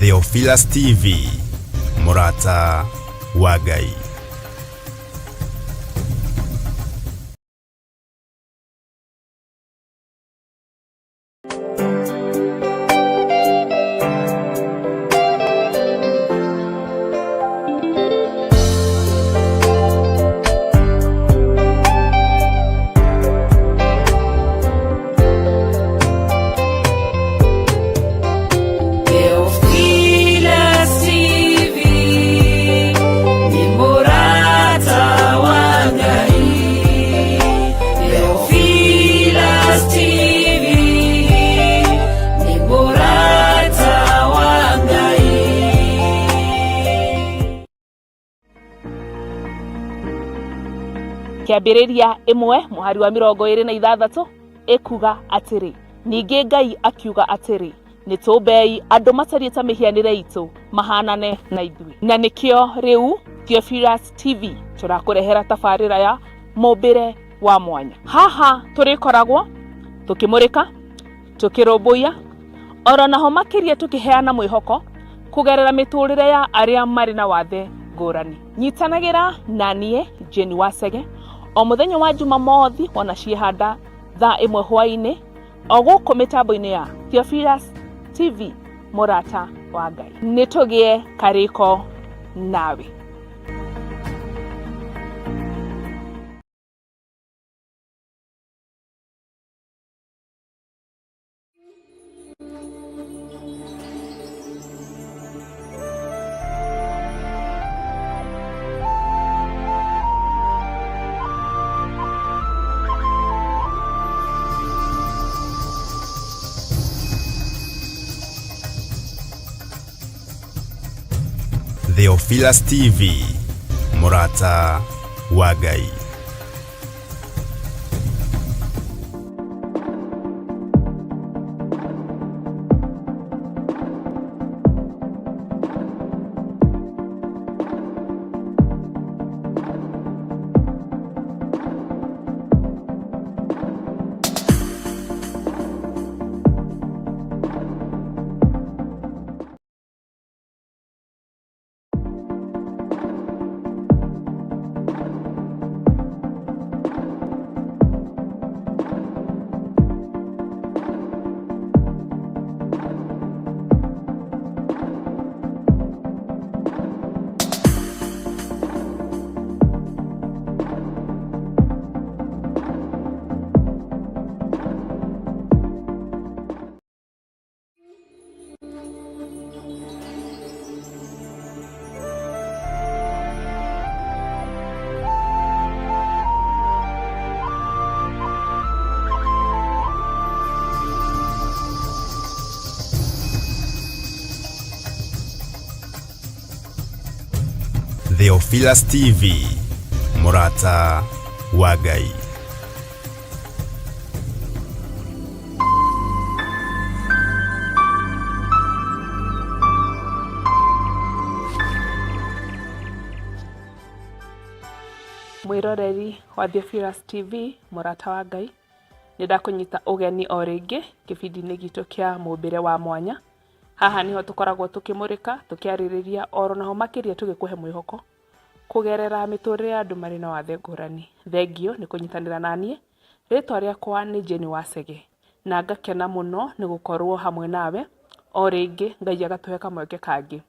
Theophilus TV, Murata wa Ngai. Kiambiriria imwe muhari wa 26 ekuga atiri ningi Ngai akiuga atiri nitumbei andu matarieta mihianire itu mahanane na ithui na nikio riu Theophilus TV turakurehera tabarira ya mumbire wa mwanya. Haha turikoragwo tukimurika tukirumbuya oro naho makiria tukiheana mwihoko kugerera miturire ya aria mari na wathe ngurani. Nyitanagira nanie Jeni Wasege o muthenya wa Jumamothi ona ciehanda thaa 1 hwaini o guku mitambo-ini ya Theophilus TV, Murata wa Ngai. Nitugie kariko nawe. Theophilus TV, Murata wa Ngai. Theophilus TV, Murata wa Ngai. Mwiroreri wa Theophilus TV, Murata wa Ngai, nindakunyita ugeni o ringi kibindi-ini gitu kia mumbire wa mwanya. Haha niho tukoragwo tukimurika tukiaririria oro naho makiria tugikuhe mwihoko kugerera miturire andu mari na wathe ngurani. Thengio ni kunyitanira nanie. Ritwa riakwa ni Jeni Wasege na ngakena muno ni gukorwo hamwe nawe o ringi Ngai agatuhe kamweke kangi.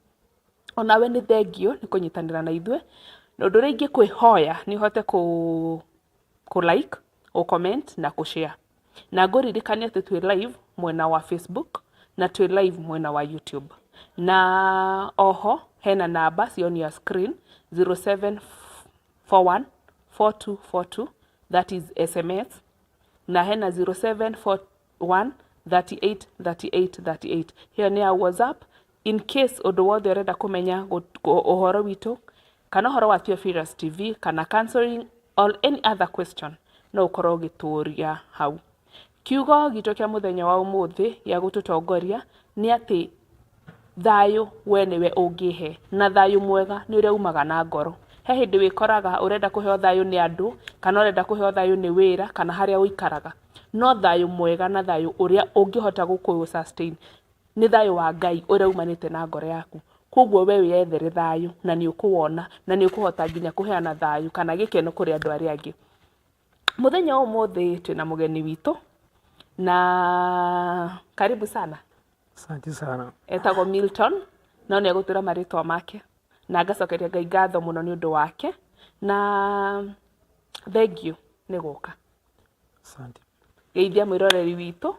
Onawe ni thengio ni kunyitanira na ithwe na undu ringi kwihoya ni hote ku like, o comment na ku share. Na nguririkania ati twi live mwena wa Facebook na twi live mwena wa YouTube. Na oho hena namba sioni ya screen 07414242, that is SMS, na hena 0741383838. Hiyo ni ya WhatsApp in case undu wothe urenda kumenya uhoro witu kana uhoro wa Theophilus TV kana counseling or any other question no ukorwo gituria hau. Kiugo gitu kia muthenya wa umuthi ya gututongoria ni ati thayu we niwe ungihe na thayu mwega ni uria umaga na ngoro. He hindi wikoraga urenda kuheo thayu ni andu kana urenda kuheo thayu ni wira kana haria uikaraga, no thayu mwega na thayu uria ungihota guku sustain nĩ thayũ wa Ngai ũrĩa umanĩte na ngoro yaku. Koguo we wĩethere thayũ na nĩ ũkũwona na nĩ ũkũhota nginya kũheana thayũ kana gĩkeno kũrĩ andũ arĩa angĩ. Mũthenya ũmũthĩ twĩna mũgeni witũ na karibu sana. Asante sana. Etagwo Milton na nĩ egũtwĩra marĩtwa make na ngacokeria Ngai ngatho mũno nĩ ũndũ wake na thank you nĩ gũka. Asante. Geithia mwĩroreri witũ.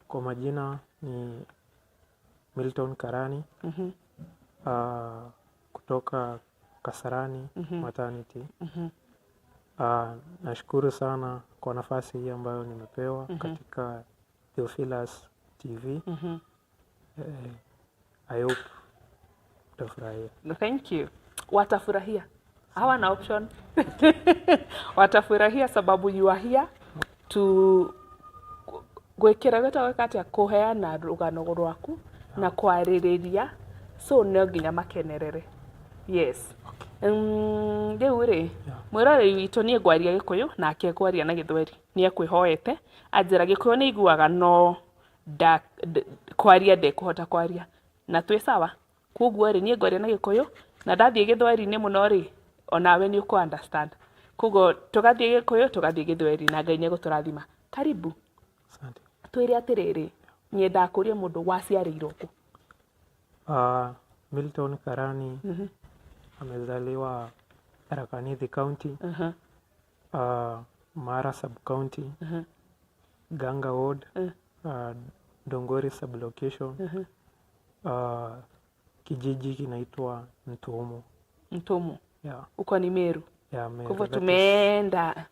Kwa majina ni Milton Karani. Kutoka Kasarani Maternity. Nashukuru sana kwa nafasi hii ambayo nimepewa katika Theophilus TV. I hope utafurahia. Thank you. Watafurahia. Hawana option. Watafurahia sababu you are here to gwĩkĩra wĩkatĩa kũheana rũgano rwaku na kwarĩrĩria so no nginya makenerere. Yes. Rĩu rĩ mwĩroreri witũ nĩ ngwaria Gĩkũyũ nake ekwaria na Gĩthweri. Nĩ ekwĩhoete anjĩra Gĩkũyũ nĩ iguaga no kwaria ndekũhota kwaria na twĩ sawa. Koguo rĩ niĩ ngwaria na Gĩkũyũ na ndathiĩ Gĩthweri-inĩ mũno rĩ onawe nĩ ũkũ understand. Koguo tũgathiĩ Gĩkũyũ tũgathiĩ Gĩthweri na Ngai nĩ egũtũrathima. Karibu. Asante. Twĩre atĩrĩrĩ niĩ ndakũria mũndũ waciarĩirwo kũ? Milton Karani amezaliwa Tharaka Nithi County, Mara Sub County, Ganga Ward, Dongori Sub Location, kijiji kinaitwa Ntumu. Ntumu. Yeah. Uko ni Meru. Yeah, Meru. Kwa tumeenda.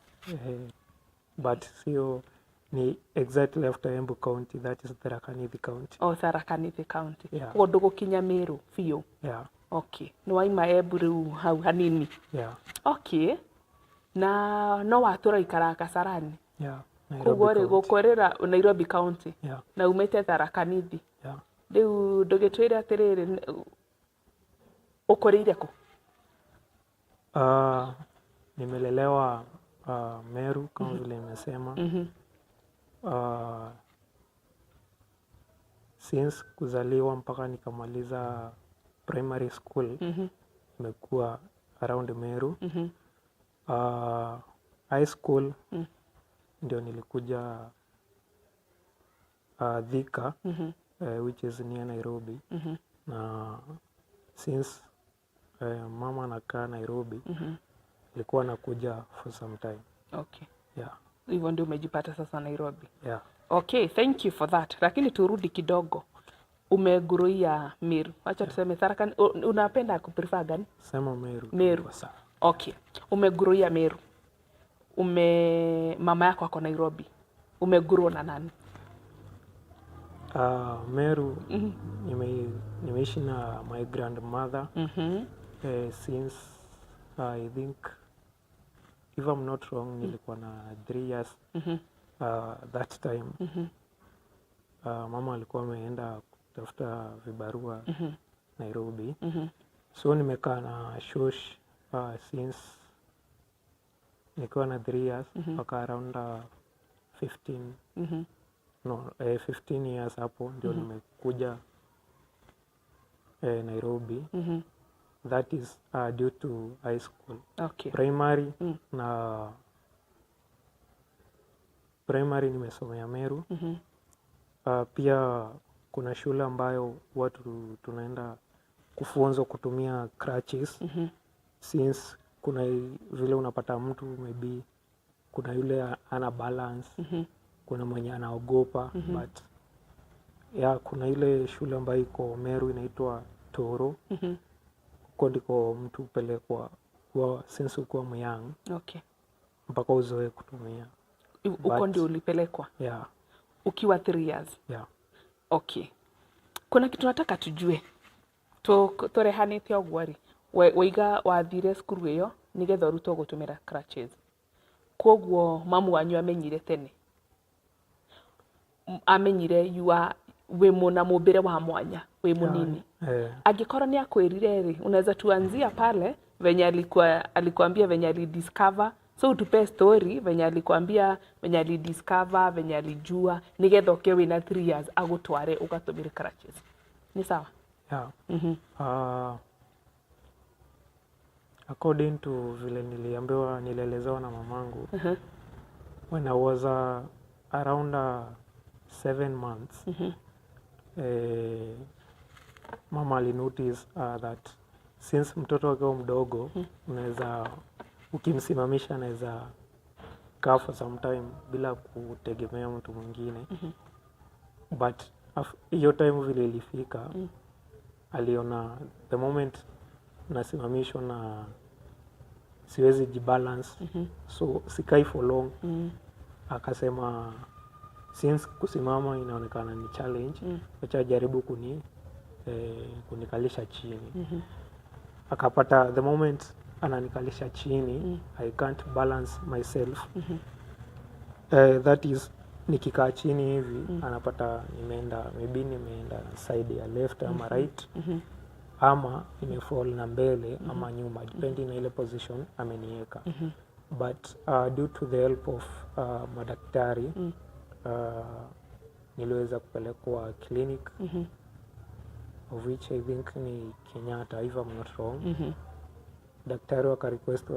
But sio ni exactly after Embu County, that is Tharaka Nithi County. Oh, Tharaka Nithi County. Yeah. Kwa ndũgũkinya Meru biũ. Yeah. Okay. Nĩ waima Embu rĩu hau hanini. Yeah. Okay. Na no watũra ikara Kasarani. Yeah. Koguo rĩ gũkorera Nairobi County. Yeah. Na umete Tharaka Nithi. Yeah. Rĩu ndũgĩtwĩre atĩrĩrĩ ũkũrĩire kũ? Nimelelewa Meru kama vile nimesema. Since kuzaliwa mpaka nikamaliza primary school nimekuwa around Meru. High school ndio nilikuja Thika, which is near Nairobi. Na since mama anakaa Nairobi, nilikuwa nakuja for some time. Okay. Yeah. Hivyo ndio umejipata sasa Nairobi. Yeah. Okay, thank you for that. Lakini turudi kidogo. Umeguruia Meru. Acha tuseme Tharaka. Unapenda kuprefer gani? Sema Meru. Meru. Okay. Umeguruia Meru. Mama yako ako Nairobi. Umeguru na nani? Meru nimeishi na my grandmother since I think, if I'm not wrong, nilikuwa na 3 years that time. Mama alikuwa ameenda kutafuta vibarua Nairobi. So nimekaa na shosh since nikiwa na 3 years mpaka around 15 years hapo ndio nimekuja Nairobi. That is due to high school. Okay. Primary na primary nimesomea Meru. Pia kuna shule ambayo watu tunaenda kufunzwa kutumia crutches. Since kuna vile unapata mtu maybe kuna yule ana balance, kuna mwenye anaogopa, but yeah, kuna ile shule ambayo iko Meru inaitwa Toro. Huko ndiko mtu upelekwa since ukiwa myang. Okay. Mpaka uzoe kutumia. Uko ndio ulipelekwa? Yeah. Ukiwa 3 years? Yeah. Okay. Kuna kitu nataka tujue. Tũrehanĩte ũguo rĩ, waiga wathire cukuru ĩyo nĩgetha ũrutwo gũtũmĩra crutches. Koguo mamu wanyu amenyire tene. Amenyire we mũna mũmbĩre wa mwanya, we mũnini. Angĩkorwo nĩ akwĩrire rĩ, unaweza tuanzia pale venye alikuambia venye alidiscover So utupe story venye alikwambia, venye alidiscover, venye alijua, nigetha ukiwa wina 3 years agutware ugatumire crutches. Ni sawa? Yeah. According to vile nilielezewa na mamangu, when I was around 7 months, mama alinotice that since mtoto akiwa mdogo, unaweza ukimsimamisha anaweza kaa for some time bila kutegemea mtu mwingine. But hiyo time vile ilifika, aliona the moment nasimamishwa na siwezi jibalance, so sikai for long. Akasema since kusimama inaonekana ni challenge, acha jaribu kunikalisha chini. Akapata the moment ananikalisha chini, I can't balance myself. That is, nikikaa chini hivi, anapata nimeenda side ya left ama right, ama nimefall na mbele ama nyuma, depending na ile position ameniweka. But due to the help of madaktari, niliweza kupelekwa clinic, of which I think ni Kenyatta, if I'm not wrong. Daktari waka request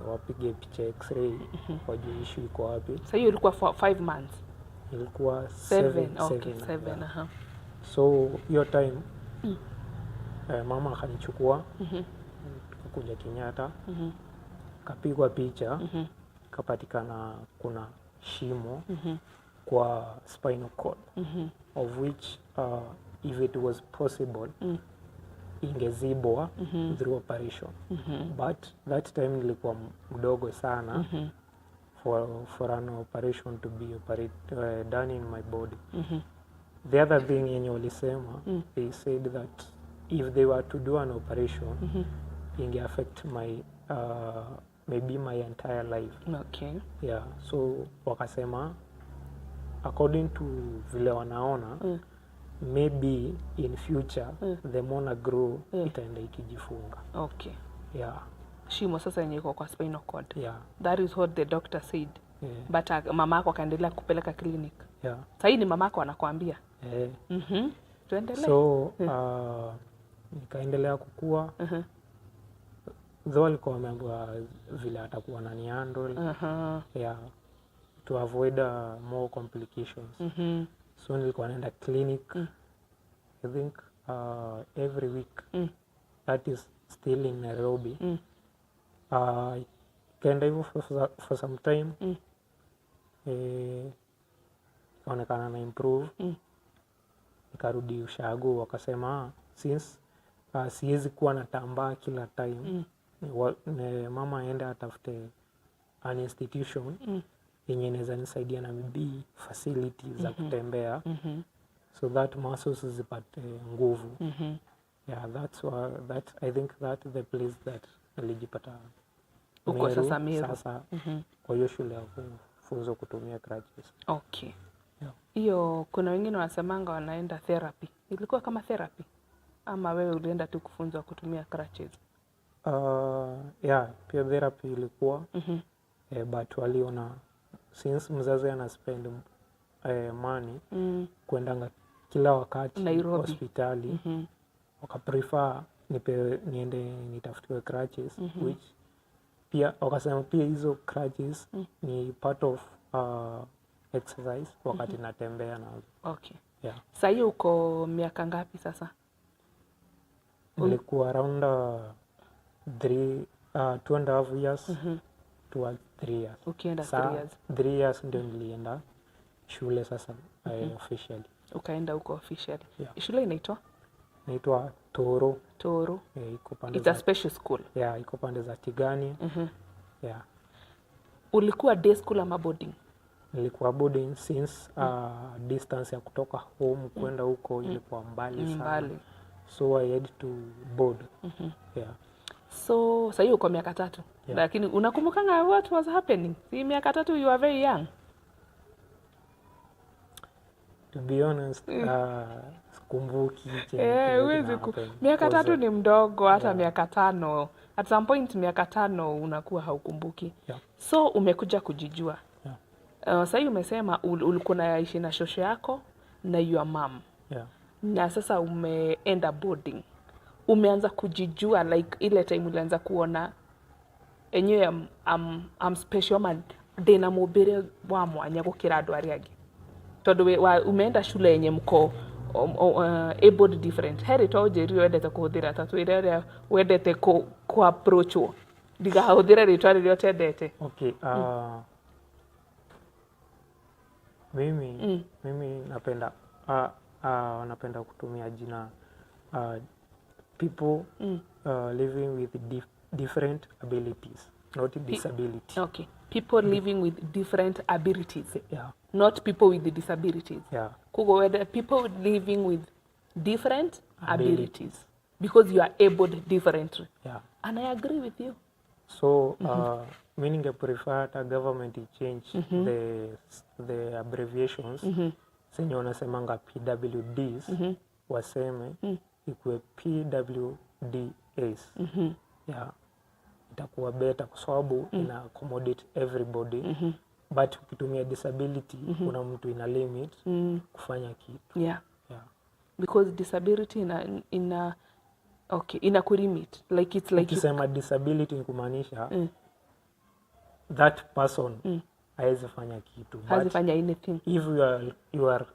wapige picha x-ray, wajue issue iko wapi. So hiyo ilikuwa 5 months? Ilikuwa 7. Okay, 7. So hiyo time mama akanichukua, kuja Kenyatta, kapigwa picha, kapatikana kuna shimo kwa spinal cord, of which if it was possible, ingezibwa through operation. But that time nilikuwa mdogo sana for an operation to be done in my body. The other thing yenye walisema, they said that if they were to do an operation, inge affect my maybe my entire life. Okay. Yeah, so wakasema according to vile wanaona, maybe in future the more na grow, itaenda ikijifunga. Okay. Yeah. Shimo sasa yenye iko kwa spinal cord. Yeah. That is what the doctor said. Yeah. But mamako akaendelea kupeleka clinic. Yeah. Sasa ni mamako anakuambia. Tuendelee. So nikaendelea kukua. Though alikuwa ameambiwa vile atakuwa na handle. Yeah. To avoid more complications. So nilikuwa naenda clinic, I think every week. That is still in Nairobi. Kaenda hivyo for some time. Kaonekana na improve. Nikarudi ushago, wakasema since siwezi kuwa natambaa kila time, mama aende atafute an institution yenye inaweza nisaidia na maybe facilities za kutembea, so that muscles zipate nguvu. Yeah, I think that the place that nilijipata uko sasa Meru. Sasa kwa hiyo shule ya kufunzwa kutumia crutches. Okay. Hiyo kuna wengine wasemanga wanaenda therapy. Ilikuwa kama therapy ama wewe ulienda tu kufunzwa kutumia crutches? Yeah, pia therapy ilikuwa. But waliona since mzazi ana spend money kuendanga kila wakati Nairobi hospitali, wakaprefer niende nitafutiwe crutches, which pia wakasema pia hizo crutches ni part of exercise wakati natembea nazo. Okay. Yeah. Sasa hiyo uko miaka ngapi sasa? Nilikuwa around 2.5 years towards 3 years. Ukienda 3 years. 3 years ndio nilienda shule sasa officially. Ukaenda huko officially. Yeah. Shule inaitwa? Inaitwa Toro. Toro. Iko pande It's a special school. Yeah, iko pande za Tigani. Yeah. Ulikuwa day school ama boarding? Nilikuwa boarding since distance ya kutoka home kwenda huko ilikuwa mbali sana. So I had to board. Yeah. So sasa hiyo uko miaka 3. Yeah. Lakini unakumbukanga what was happening? Si miaka 3 you are very young. To be honest, sikumbuki miaka 3 ni mdogo, hata miaka 5 at some point miaka 5 unakuwa haukumbuki. Yeah. So umekuja kujijua. Yeah. Sasa umesema ulikuwa naishi na shosho yako na your mom. Yeah. Na sasa umeenda boarding. Umeanza kujijua like ile time ulianza kuona enyewe I'm special man ndina mubire wa mwanya gukira andu aria angi. Tondu umeenda shule yenye mko abled different. Heri to njeri wendete kuhuthira tatu iria wendete ku approach wo. Ndiga huthira ritwa riria utendete. Okay, mimi napenda kutumia jina people living with different abilities, not disability. Okay. People living with different abilities. Yeah. Not people with disabilities. Yeah. Kugo whether people living with different abilities. Because you are abled differently. Yeah. And I agree with you. So, meaning I prefer the government to change the abbreviations. Senye wanasemanga PWDs, waseme ikuwe PWDs. Yeah. Itakuwa better kwa sababu ina accommodate everybody. But ukitumia disability, kuna mtu ina limit kufanya kitu. Yeah. Yeah. Because disability ina kulimit. Like it's like ukisema disability ni kumaanisha that person hawezi fanya kitu. Hawezi fanya anything. If you are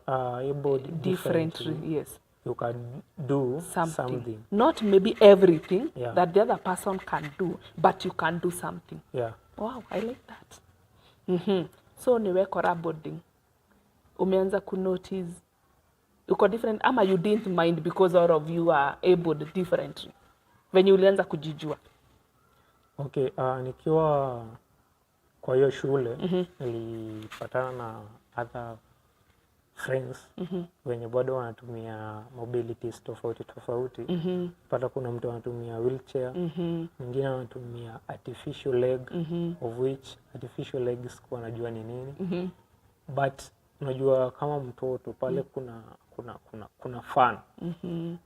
able differently, yes. You can do something. Not maybe everything Yeah. that the other person can do, but you can do something. Yeah. Wow, I like that. So niwe kora boarding. Umeanza kunotice uko different ama you didn't mind because all of you are able differently. When you ulianza kujijua. Okay, nikiwa kwa hiyo shule nilipatana na other friends wenye bado wanatumia mobilities tofauti. Pata kuna mtu anatumia wheelchair, mwingine anatumia artificial leg, of which artificial legs kwa najua ni nini. But unajua kama mtoto pale kuna fun.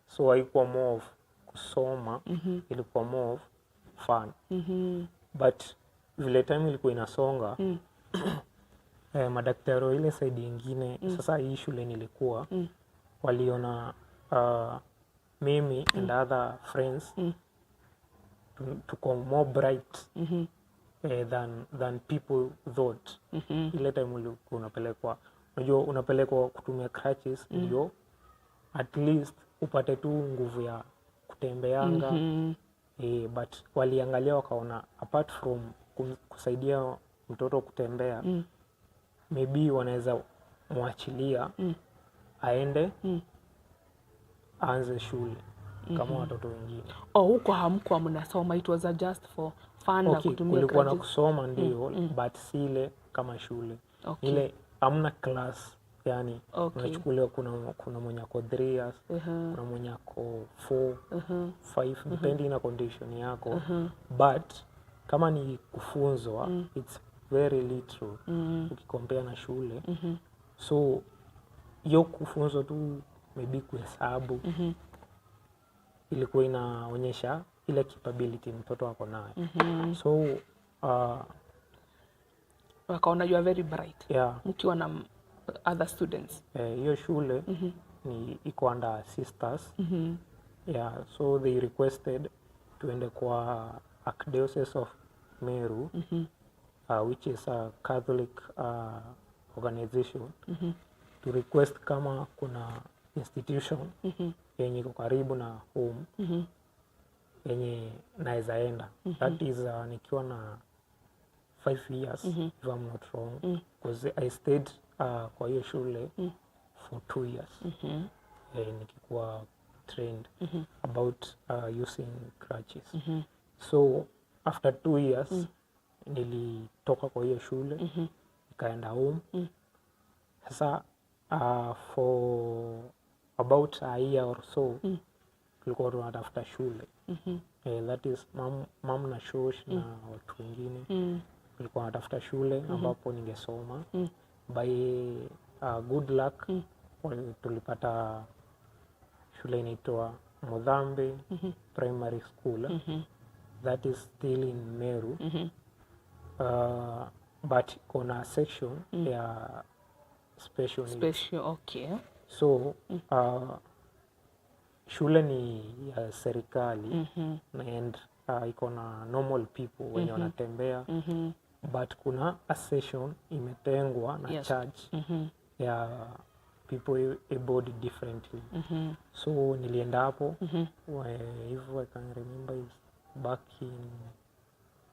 So haikuwa more of kusoma, ilikuwa more of fun. But vile time ilikuwa inasonga, madaktari ile side nyingine sasa hii shule nilikuwa waliona mimi and other friends tuko more bright than people thought. Ile time ulikuwa unapelekwa kutumia crutches ndio at least upate tu nguvu ya kutembeanga. But waliangalia wakaona apart from kusaidia mtoto kutembea, maybe wanaweza mwachilia aende aanze shule kama watoto wengine. Huko hamkuwa mnasoma, it was just for fun na kutumia kulikuwa na kusoma ndio, but si ile kama shule. Ile hamna class, yani unachukuliwa kuna mwenye ako 3 years, kuna mwenye ako 4, 5, depending na condition yako. But kama ni kufunzwa, it's very little ukikompea na shule. So hiyo kufunzwa tu maybe kuhesabu ilikuwa inaonyesha ile capability mtoto wako nayo. So wakaona you are very bright. Yeah. Mkiwa na other students. Hiyo shule ni iko under sisters. Yeah, so they requested tuende kwa Archdiocese of Meru, which is a Catholic organization, to request kama kuna institution yenye iko karibu na home yenye naweza enda. That is nikiwa na 5 years, if I'm not wrong, because I stayed kwa hiyo shule for 2 years. Nikikuwa trained about using crutches. So after 2 years nilitoka kwa hiyo shule nikaenda home. Sasa for about a year or so tulikuwa tunatafuta shule. That is mom na shosh na watu wengine tulikuwa tunatafuta shule ambapo ningesoma. By good luck tulipata shule inaitwa Mudhambi Primary School. that is still in Meru. But kuna section ya special needs. Special, okay. So shule ni ya serikali and iko na normal people wenye wanatembea, but kuna a section imetengwa na church ya people abled differently. So nilienda hapo if I can remember is back in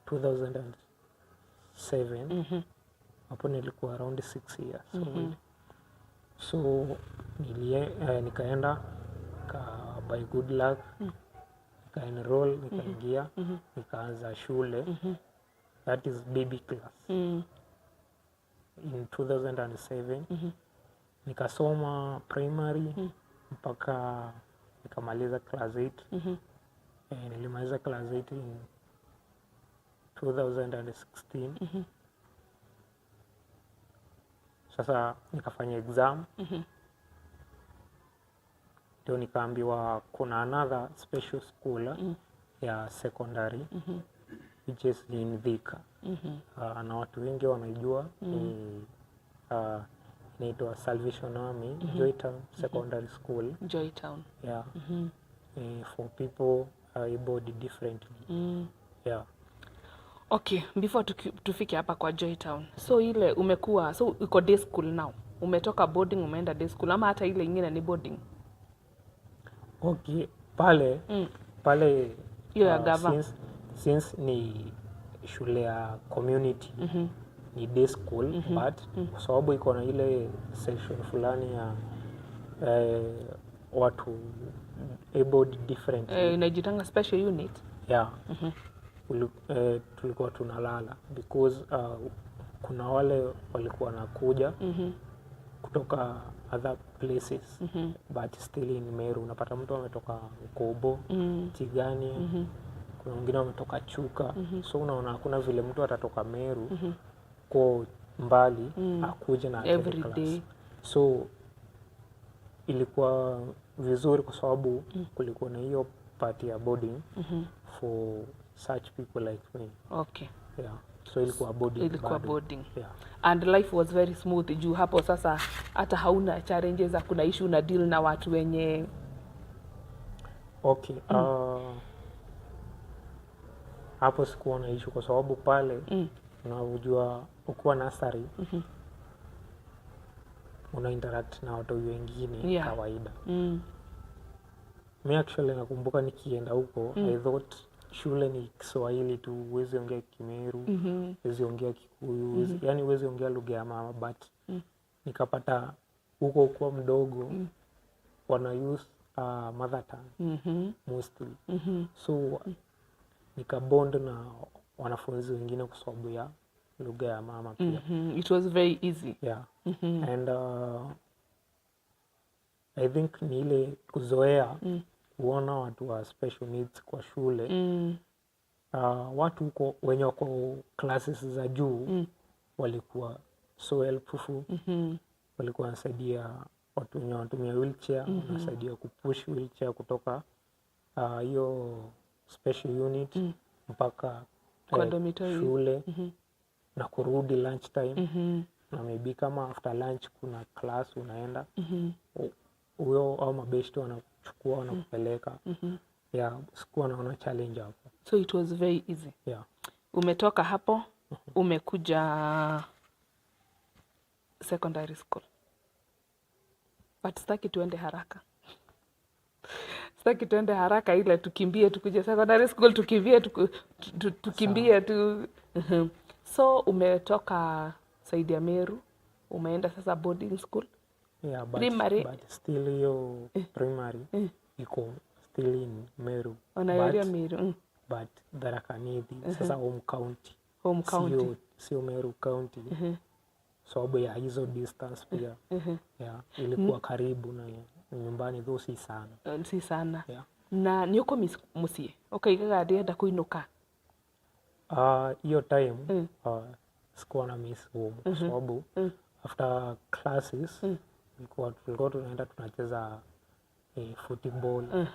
2007. Hapo nilikuwa around 6 years old. So nikaenda by good luck nika-enroll, nikaingia, nikaanza shule, that is baby class in 2007. Nikasoma primary mpaka nikamaliza class 8. Nilimaliza class 8 in 2016. Sasa nikafanya exam, ndio nikaambiwa kuna another special school ya secondary which is in Thika. Na watu wengi wanaijua, inaitwa Salvation Army Joytown Secondary School. Joytown. Yeah. For people abled differently. Yeah. Okay, before tufike hapa kwa Joytown. So ile umekuwa, so uko day school now. Umetoka boarding umeenda day school ama hata ile ingine ni boarding? Okay, pale hiyo ya gava. Since ni shule ya community ni day school, but kwa sababu iko na ile section fulani ya watu abled differently, inajitanga special unit. Yeah. Tulikuwa tunalala because kuna wale walikuwa nakuja kutoka other places but still in Meru. Unapata mtu ametoka Kobo, Tigania, kuna wengine wametoka Chuka. So unaona hakuna vile mtu atatoka Meru kwa mbali akuje na every class. So ilikuwa vizuri kwa sababu kulikuwa na hiyo party ya boarding for such people like me. Okay. Yeah. So ilikuwa boarding. Yeah. And life was very smooth juu hapo sasa hata hauna challenges, hakuna issue na deal na watu wenye. Okay. Hapo sikuwa na issue kwa sababu pale unajua ukiwa nursery una interact na watu wengine kawaida. Mimi actually nakumbuka nikienda huko I thought shule ni Kiswahili tu, huwezi ongea Kimeru, huwezi ongea Kikuyu, yani huwezi ongea lugha ya mama, but nikapata huko kwa mdogo wana use mother tongue mostly. So nikabond na wanafunzi wengine kwa sababu ya lugha ya mama pia. It was very easy. Yeah. And I think ni ile kuzoea kuona watu wa special needs kwa shule. Watu huko wenye wako classes za juu walikuwa so helpful. Walikuwa wanasaidia watu wenye wanatumia wheelchair, wanasaidia kupush wheelchair kutoka hiyo special unit mpaka shule na kurudi lunch time. Na maybe kama after lunch kuna class unaenda, huyo au mabeshte wanachukua wanakupeleka. Yeah, sikuwa naona challenge hapo. So it was very easy. Yeah. Umetoka hapo, umekuja secondary school. But sitaki tuende haraka. Sitaki tuende haraka ile tukimbie tukuje secondary school, tukimbie tu. So umetoka Saidi ya Meru, umeenda sasa boarding school. Yeah, but still hiyo primary iko still in Meru. Unayoria Meru. But Tharaka Nithi, sasa home county. Sio Meru county. Sababu ya hizo distance pia. Yeah, ilikuwa karibu na nyumbani though si sana. Si sana. Yeah. Na ni uko musie. Okay, gaga ndienda kuinuka. Hiyo time sikuwa na miss home kwa sababu after classes tulikuwa tunaenda tunacheza football.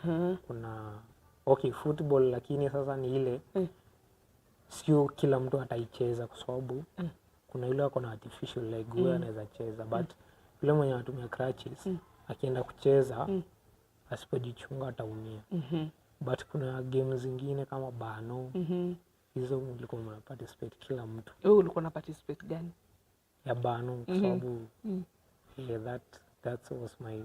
Kuna okay, football lakini sasa ni ile sio kila mtu ataicheza kwa sababu kuna yule ako na artificial leg huyo anaweza cheza, but yule mwenye anatumia crutches akienda kucheza asipojichunga ataumia. But kuna games zingine kama bano hizo nilikuwa na participate kila mtu. Wewe ulikuwa na participate gani? Ya bano kwa sababu yeah, that was my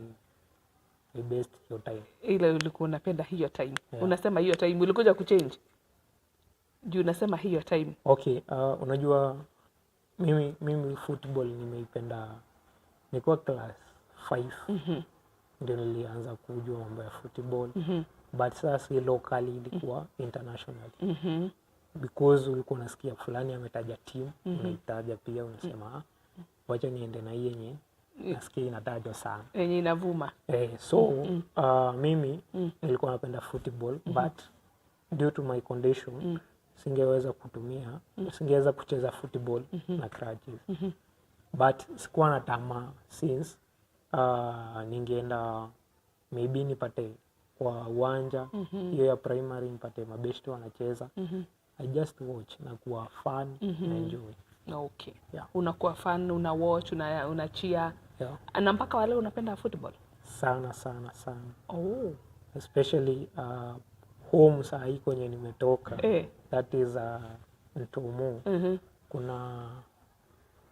best your time. Ile ulikuwa unapenda hiyo time. Unasema hiyo time ulikuja kuchange? Juu unasema hiyo time. Okay, unajua mimi football nimeipenda nilikuwa class 5. Ndio nilianza kujua mambo ya football. But sasa si locally, ilikuwa internationally. Because ulikuwa unasikia fulani ametaja team, unaitaja pia unasema wacha niende na hii yenye nasikia inatajwa sana. Yenye inavuma. So mimi nilikuwa napenda football but due to my condition singeweza kucheza football na crutches. But sikuwa na tamaa since ningeenda maybe nipate kwa uwanja hiyo ya primary nipate mabeshte wanacheza. I just watch na kuwa fun na enjoy. Okay. Yeah. Unakuwa fun, una watch, una cheer. Yeah. Na mpaka wale unapenda football? Sana. Oh. Especially home saa hii kwenye nimetoka. That is Ntomo. Kuna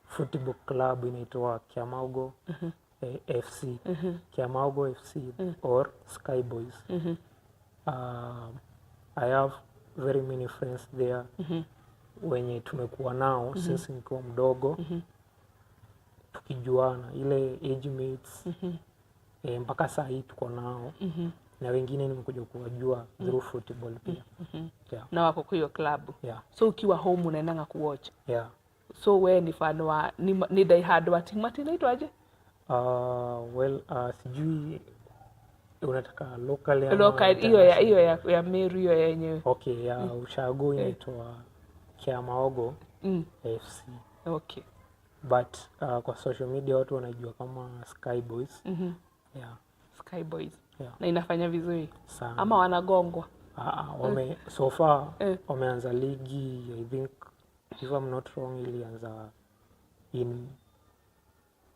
football club inaitwa Kiamago FC. Kiamago FC or Sky Boys. I have very many friends there wenye tumekuwa nao since nikiwa mdogo tukijuana ile age mates mpaka saa hii tuko nao na wengine nimekuja kuwajua through football pia. Yeah. Na wako kwa hiyo club. Yeah. So ukiwa home unaendanga kuwatch. Yeah. So wewe ni fan wa ni die hard wa timu inaitwaje? Sijui unataka local hiyo ya Meru hiyo yenyewe. Okay, ya Ushago inaitwa Kiamago FC. Okay. But kwa social media watu wanajua kama Sky Boys. Yeah. Sky Boys. Yeah. Na inafanya vizuri sana. Ama wanagongwa? So far wameanza ligi, I think if I'm not wrong ilianza in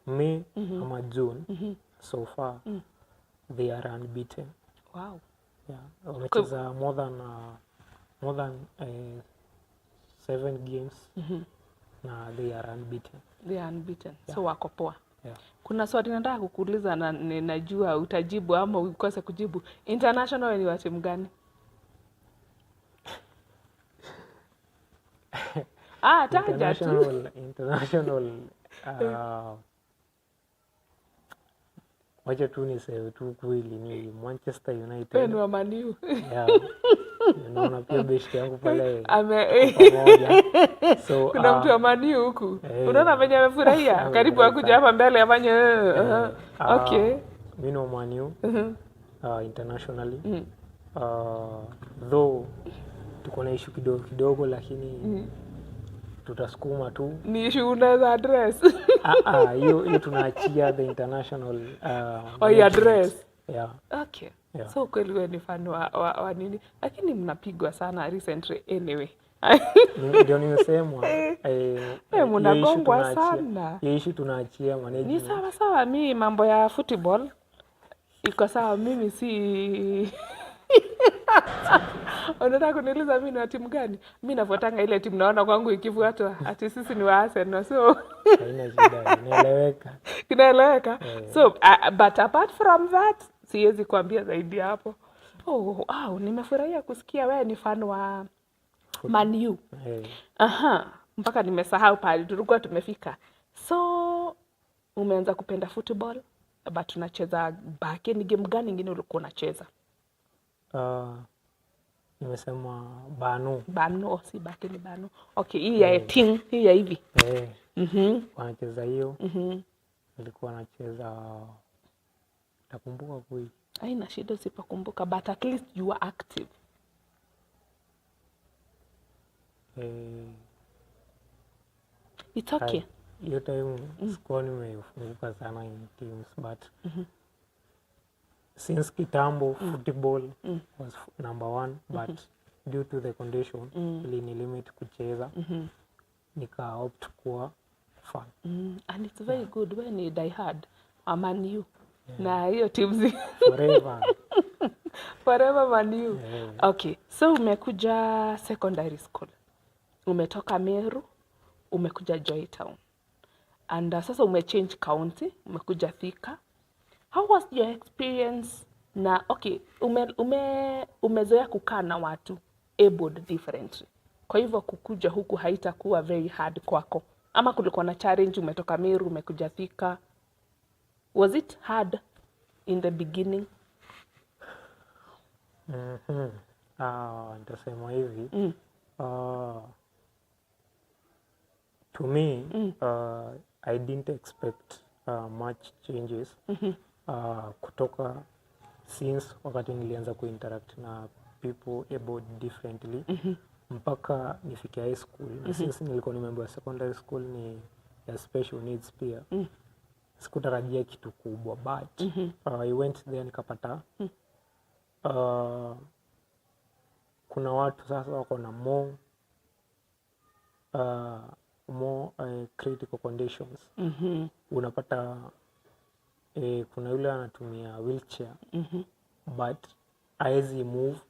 May ama June. So far they are unbeaten. Wow. Yeah, wamecheza more than 7 games na they are unbeaten. They are unbeaten. Yeah. So wako poa. Yeah. Kuna swali nataka kukuuliza na najua utajibu ama ukose kujibu. International ni wa timu gani? Taja tu. International wacha tu niseme tu kweli ni Manchester United. Ni wa Man U. Yeah. Naona pia best yangu pale pamoja. So kuna mtu wa Man U huku. Unaona venye amefurahia karibu akuja hapa mbele afanye okay. Mimi ni wa Man U internationally. Though tuko na issue kidogo lakini tutasukuma tu. Ni issue unaweza address? Hiyo tunaachia the international address. Yeah. Okay. Yeah. So kweli wewe ni fan wa nini? Lakini mnapigwa sana recently anyway. Ndio nimesema mnagongwa sana. Hiyo issue tunaachia management. Ni sawa mimi mambo ya football iko sawa, mimi si unataka kuniuliza mimi ni wa timu gani? Mimi nafuatanga ile timu naona kwangu ikifuatwa ati sisi ni wa Arsenal. So haina shida, inaeleweka. So but apart from that siwezi kuambia zaidi hapo. Nimefurahia kusikia wewe ni fan wa Man U. Mpaka nimesahau pale tulikuwa tumefika. So umeanza kupenda football but unacheza bake, ni game gani nyingine ulikuwa unacheza? Nimesema Bano, si bake ni Bano. Okay, hii ya team, hii ya hivi. Wanacheza hiyo. Nilikuwa nacheza nakumbuka kweli. Haina shida usipokumbuka, but at least you are active. It's okay. Hiyo time sikuwa nimefunguka sana in teams but since kitambo football was number one, but due to the condition ilini limit kucheza, nika opt kuwa fan. And it's very good when ni die hard Man U. Na hiyo teams Forever. forever Man U. Okay, so umekuja secondary school, umetoka Meru, umekuja Joytown, and sasa umechange county, umekuja Thika. How was your experience? Na okay, umezoea kukaa na watu abled differently, kwa hivyo kukuja huku haitakuwa very hard kwako, ama kulikuwa na challenge? Umetoka Meru umekuja Thika, was it hard in the beginning? Nitasema hivi, to me, I didn't expect much changes kutoka since wakati nilianza kuinteract na people about differently mpaka nifike high school. Na since nilikuwa nimeambiwa secondary school ni ya special needs pia, sikutarajia kitu kubwa, but I went there nikapata kuna watu sasa wako na more critical conditions. Unapata kuna yule anatumia wheelchair but haezi move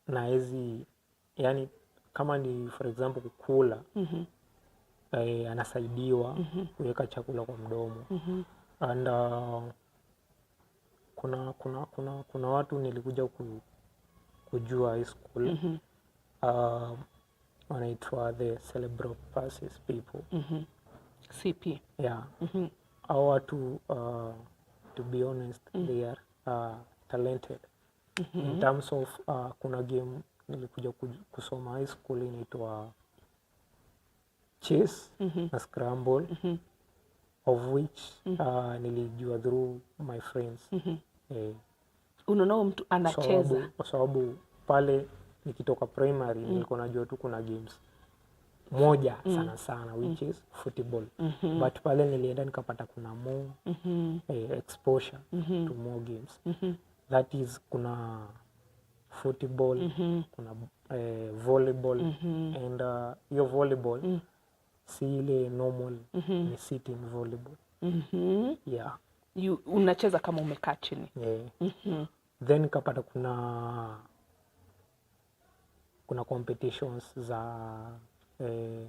na haezi, yani kama ni for example kukula, anasaidiwa kuweka chakula kwa mdomo. And kuna watu nilikuja kujua high school, wanaitwa the cerebral palsy people, CP. Yeah. Hao watu to be honest, they are talented in terms of kuna game nilikuja kusoma high school inaitwa chess na scramble, of which nilijua through my friends. Unaona mtu anacheza kwa sababu pale nikitoka primary nilikuwa najua tu kuna games moja sana which is football, but pale nilienda nikapata kuna more exposure to more games. That is, kuna football, kuna volleyball, and hiyo volleyball si ile normal, ni sitting volleyball. Yeah. Unacheza kama umekaa chini. Then nikapata kuna competitions za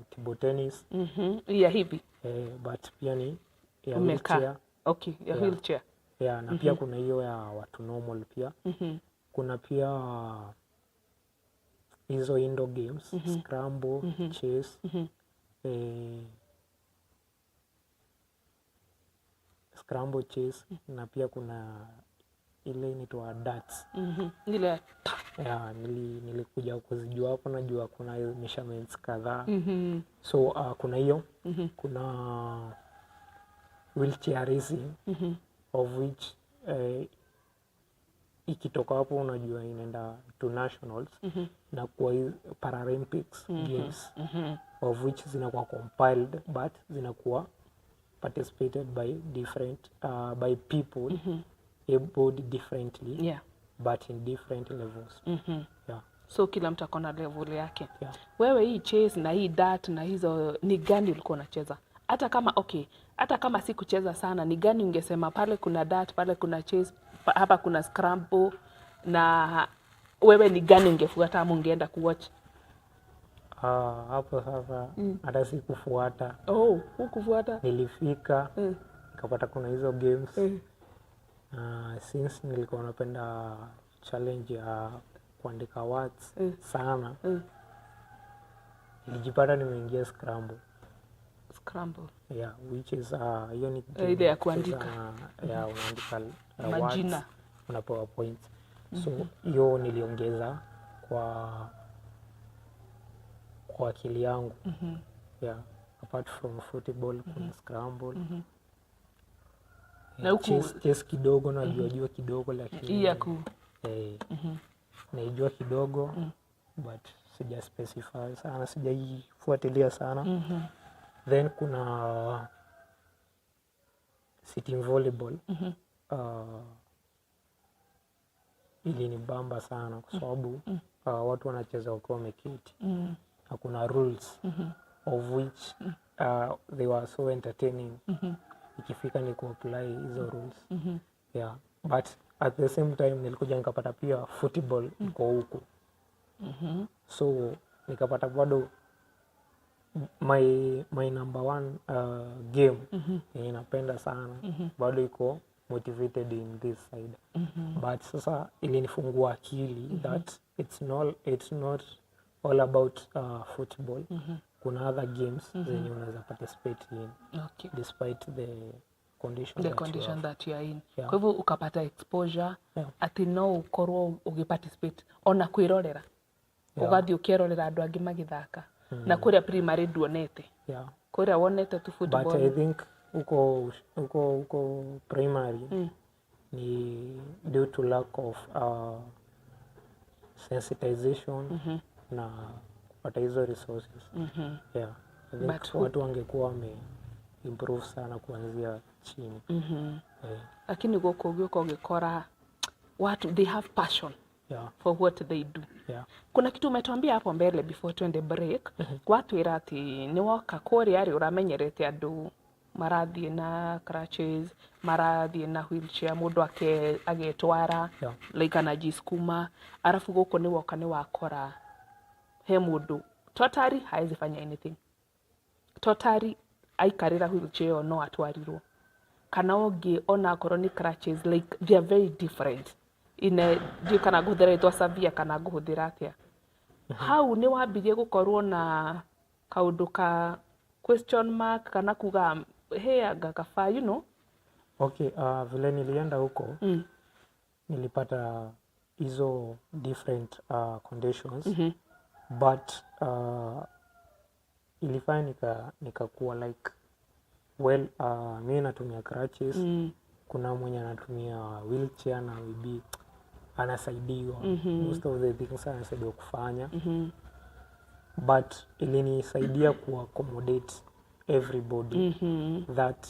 table tennis. Ya hivi. But pia ni ya wheelchair. Okay, ya wheelchair. Yeah, na pia kuna hiyo ya watu normal pia. Kuna pia hizo indoor games, scramble, chess, scramble, chess, na pia kuna ile inaitwa darts. Ile yeah, nilikuja kuzijua hapo, najua kuna hiyo measurements kadhaa. So kuna hiyo, kuna wheelchair racing, of which ikitoka hapo unajua inaenda to nationals na kwa Paralympics games, of which zinakuwa compiled but zinakuwa participated by different by people abled differently, but in different levels. Yeah. So kila mtu akona level yake. Yeah. Wewe hii chess na hii dart na hizo ni gani ulikuwa unacheza? Hata kama si kucheza sana, ni gani ungesema pale kuna dart, pale kuna chess, hapa kuna scramble, na wewe ni gani ungefuata ama ungeenda kuwatch? Hapo sasa hata si kufuata. Hukufuata? Nilifika nikapata kuna hizo games. Since nilikuwa napenda challenge ya kuandika words sana, nilijipata nimeingia scramble. Yeah, which is hiyo ni ile ya kuandika. Unaandika majina, words, unapewa points. So hiyo niliongeza kwa akili yangu. Yeah, apart from football kuna scramble. Na chess kidogo najua kidogo, lakini naijua kidogo, but sija specify sana, sijaifuatilia sana. Then kuna sitting volleyball, ilinibamba sana kwa sababu watu wanacheza wakiwa wameketi. Hakuna rules of which they were so entertaining. Ikifika ni kuapply hizo rules. Yeah, but at the same time nilikuja nikapata pia football iko huku. So nikapata bado my number one game yenye napenda sana bado iko motivated in this side. But sasa ilinifungua akili that it's not all about football. Kuna other games zenye unaweza participate in despite the condition that you are in. Yeah. Kwa hivyo ukapata exposure ati no ukorwo ugiparticipate ona kwirorera. Ugathi ukirorera andu angi magithaka. Na kuria primary duonete. Yeah. Kuria wonete tu football. But I think uko primary ni due to lack of sensitization na kupata hizo resources. Yeah. I think watu wangekuwa improve sana kuanzia chini. Lakini goko giko gikora watu they have passion for what they do. Kuna kitu umetuambia hapo mbele before twende break. Watu irati ni woka kori ari uramenyerete andu marathie na crutches, marathie na wheelchair, mundu agetwara like anajiskuma, arafu goko ni woka ni wakora he mundu totally haezi fanya anything. Totally aikarira wheelchair no atwarirwo. Kana ongi ona akorwo ni crutches, like they are very different. Ndio kana guthira itwa savia kana guhuthira atia. Hau ni wambirie gukorwo na kaundu ka question mark kana kuga hey agakafa, you know. Okay, vile nilienda huko nilipata hizo different conditions but ilifanya nikakuwa like well, mimi natumia crutches, kuna mwenye anatumia wheelchair na maybe anasaidiwa most of the things anasaidiwa kufanya but ilinisaidia ku accommodate everybody that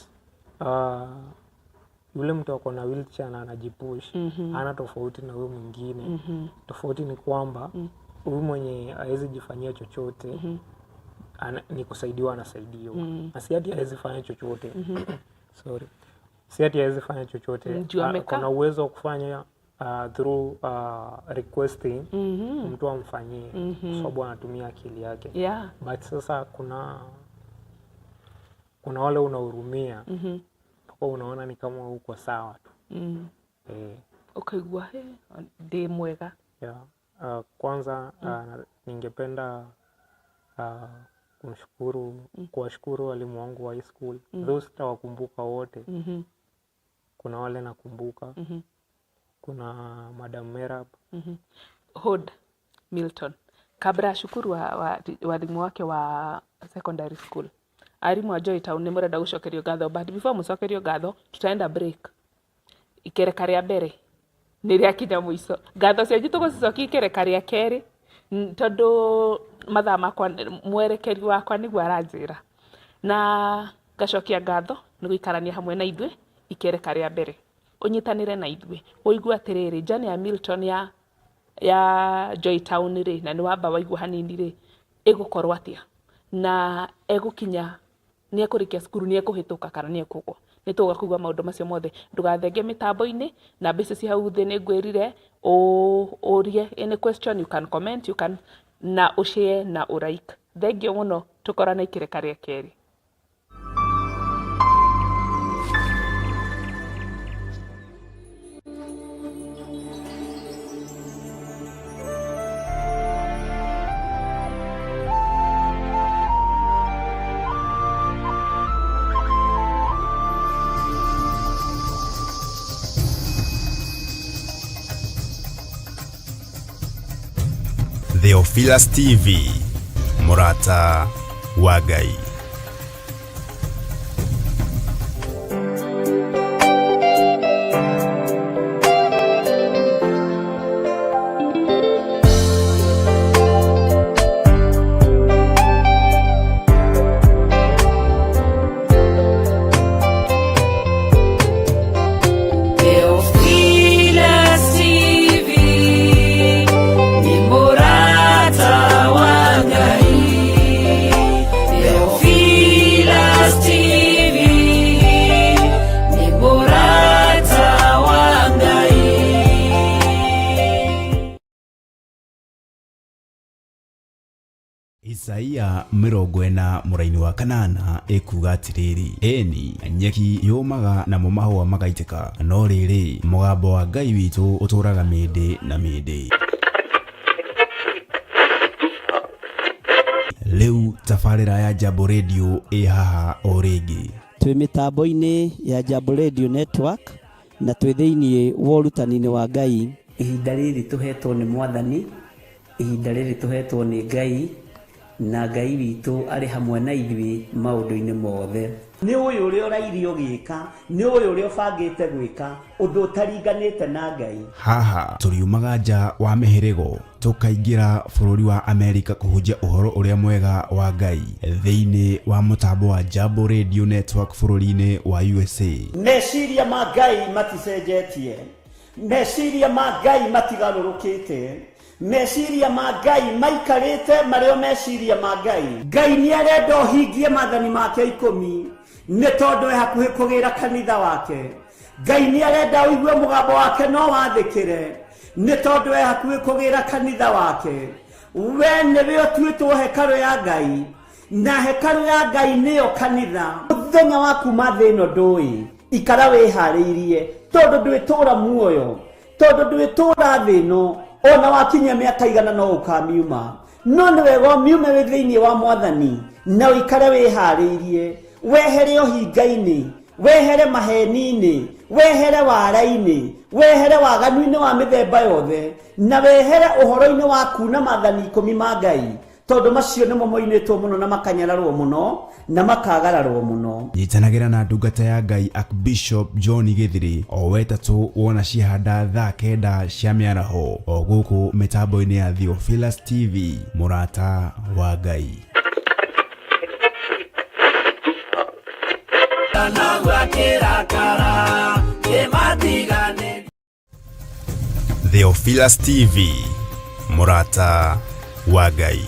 yule mtu ako na wheelchair na anajipush ana tofauti na huyo mwingine. Tofauti ni kwamba huyu mwenye hawezi jifanyia chochote ni kusaidiwa, anasaidiwa. Na si ati hawezi fanya chochote. Sorry. Si ati hawezi fanya chochote. Kuna uwezo wa kufanya through requesting mtu amfanyie sababu anatumia akili yake. But sasa kuna wale unahurumia kwa unaona ni kama uko sawa tu. Ukaigua ndi mwega. Kwanza ningependa kuwashukuru walimu wangu wa high school. Those sitawakumbuka wote. Kuna wale nakumbuka. Kuna Madam Merab. Hood Milton. Kabra shukuru walimu wake wa secondary school. Arimu wa Joy Town ni murenda gucokerio gatho, but before mucokerio gatho tutaenda break. Ikereka ria mbere ni ria kinya muico. Gatho cianyu tugucicokia ikereka ria keri tondu mathaa makwa mwerekeri wakwa niguo aranjira. Na gacokia gatho ni guikarania hamwe na ithuĩ ikereka ria mbere. Unyitanire na ithuĩ. Woigua atiriri Jane ya Milton ya Joy Town ri na ni wamba waigua hanini ri igukorwo atia na egukinya ni ekurikia cukuru ni ekuhituka kana ni ekugwa. Ni tugakuga maundu macio mothe. Ndugathenge mitambo-ini na mbica cia hau thi ni ngwirire urie any question, you can comment, you can na ushare na ulike. Thengio muno, tukorana ikireka ria keri. Theophilus TV, Murata wa Ngai. Isaia 40 muraini wa kanana ekuga atiriri eni nyeki yumaga na mahua magaitĩka no rĩrĩ mũgambo wa Ngai witũ ũtũraga mĩndĩ na mĩndĩ. Rĩu tabarĩra ya Jambo Radio haha o rĩngĩ. Twĩ mĩtambo-inĩ ya Jambo Radio Network na twĩ thĩinĩ wa ũrutani-inĩ wa Ngai. Ihinda rĩrĩ tũhetwo nĩ Mwathani, ihinda rĩrĩ tũhetwo nĩ Ngai, na Ngai witũ arĩ hamwe na ithuĩ maũndũ-inĩ mothe. Nĩ ũyũ ũrĩa ũrairio gĩka, nĩ ũyũ ũrĩa ũbangĩte gwĩka ũndũ ũtaringanĩte na Ngai. Haha tũriumaga nja wa mĩhĩrĩgo tũkaingĩra bũrũri wa Amerika kũhunjia ũhoro ũrĩa mwega wa Ngai thĩinĩ wa mũtambo wa Jambo Radio Network bũrũri-inĩ wa USA. Meciria ma Ngai maticenjetie, meciria ma Ngai matigarũrũkĩte, meciria ma Ngai maikarĩte marĩo meciria ma Ngai. Ngai nĩ arenda ũhingie maathani make 10 nĩ tondũ hakuhĩ kũgĩra kanitha wake. Ngai nĩ arenda ũigue mũgambo wake no wathĩkĩre nĩ tondũ hakuhĩ kũgĩra kanitha wake. We nĩwe ũtuĩtwo hekarũ ya Ngai, na hekarũ ya Ngai nĩyo kanitha. Mũthenya waku thĩ ĩno ndũĩ, ikara wĩharĩirie tondũ ndwĩtũra muoyo, tondũ ndwĩtũra thĩ ĩno. Ona wakinya mĩaka igana no ũkamiuma, no nĩ wega ũmiume wĩ thĩinĩ wa Mwathani na ũikare wĩharĩirie, wehere ũhinga-inĩ, wehere maheni-inĩ, wehere wara-inĩ, wehere waganu-inĩ wa mĩthemba yothe, na wehere ũhoro-inĩ wa kuna maathani 10 ma Ngai, tondũ macio nĩmo moinĩtwo mũno na makanyararwo mũno na makagararwo mũno. Nyitanagĩra na ndungata ya Ngai Archbishop John Gĩthiri o wetatũ wona cihanda thaa 9 cia mĩaraho o gũkũ mĩtambo-inĩ ya Theophilus TV, mũrata wa Ngai. Theophilus TV, mũrata wa Ngai.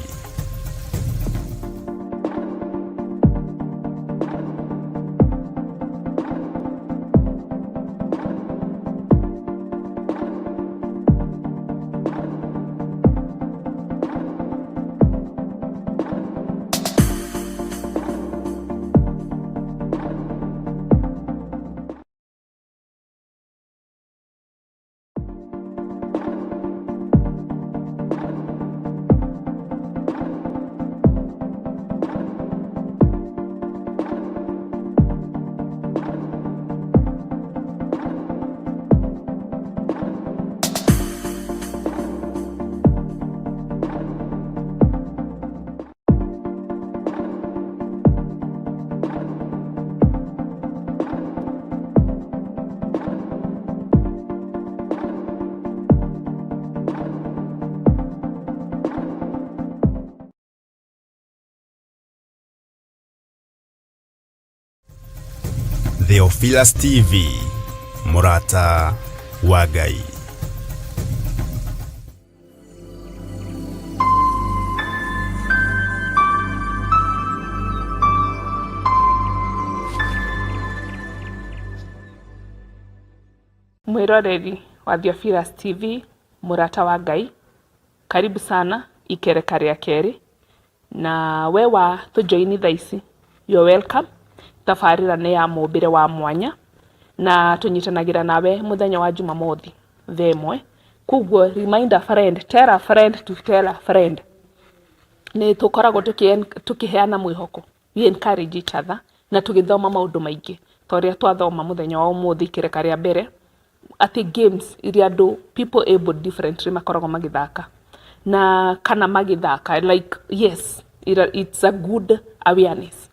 Theophilus TV, mũrata wa Ngai. Mwiroreri wa Theophilus TV, mũrata wa Ngai, karibu sana ikereka rĩa kerĩ, na we wa tujoini thaici, you're welcome. Tabarĩra nĩ ya mũmbĩre wa mwanya na tũnyitanagĩra nawe mũthenya wa Jumamothi thaa 1. Kuguo remind a friend, tell a friend to tell a friend. Nĩ tũkoragwo tũkĩheana mwĩhoko, we encourage each other na tũgĩthoma maũndũ maingĩ torĩa twathoma mũthenya wa ũmũthĩ ikereka rĩa mbere, ati games iria andũ people able differently makoragwo magĩthaka na kana magĩthaka like yes, it's a good awareness.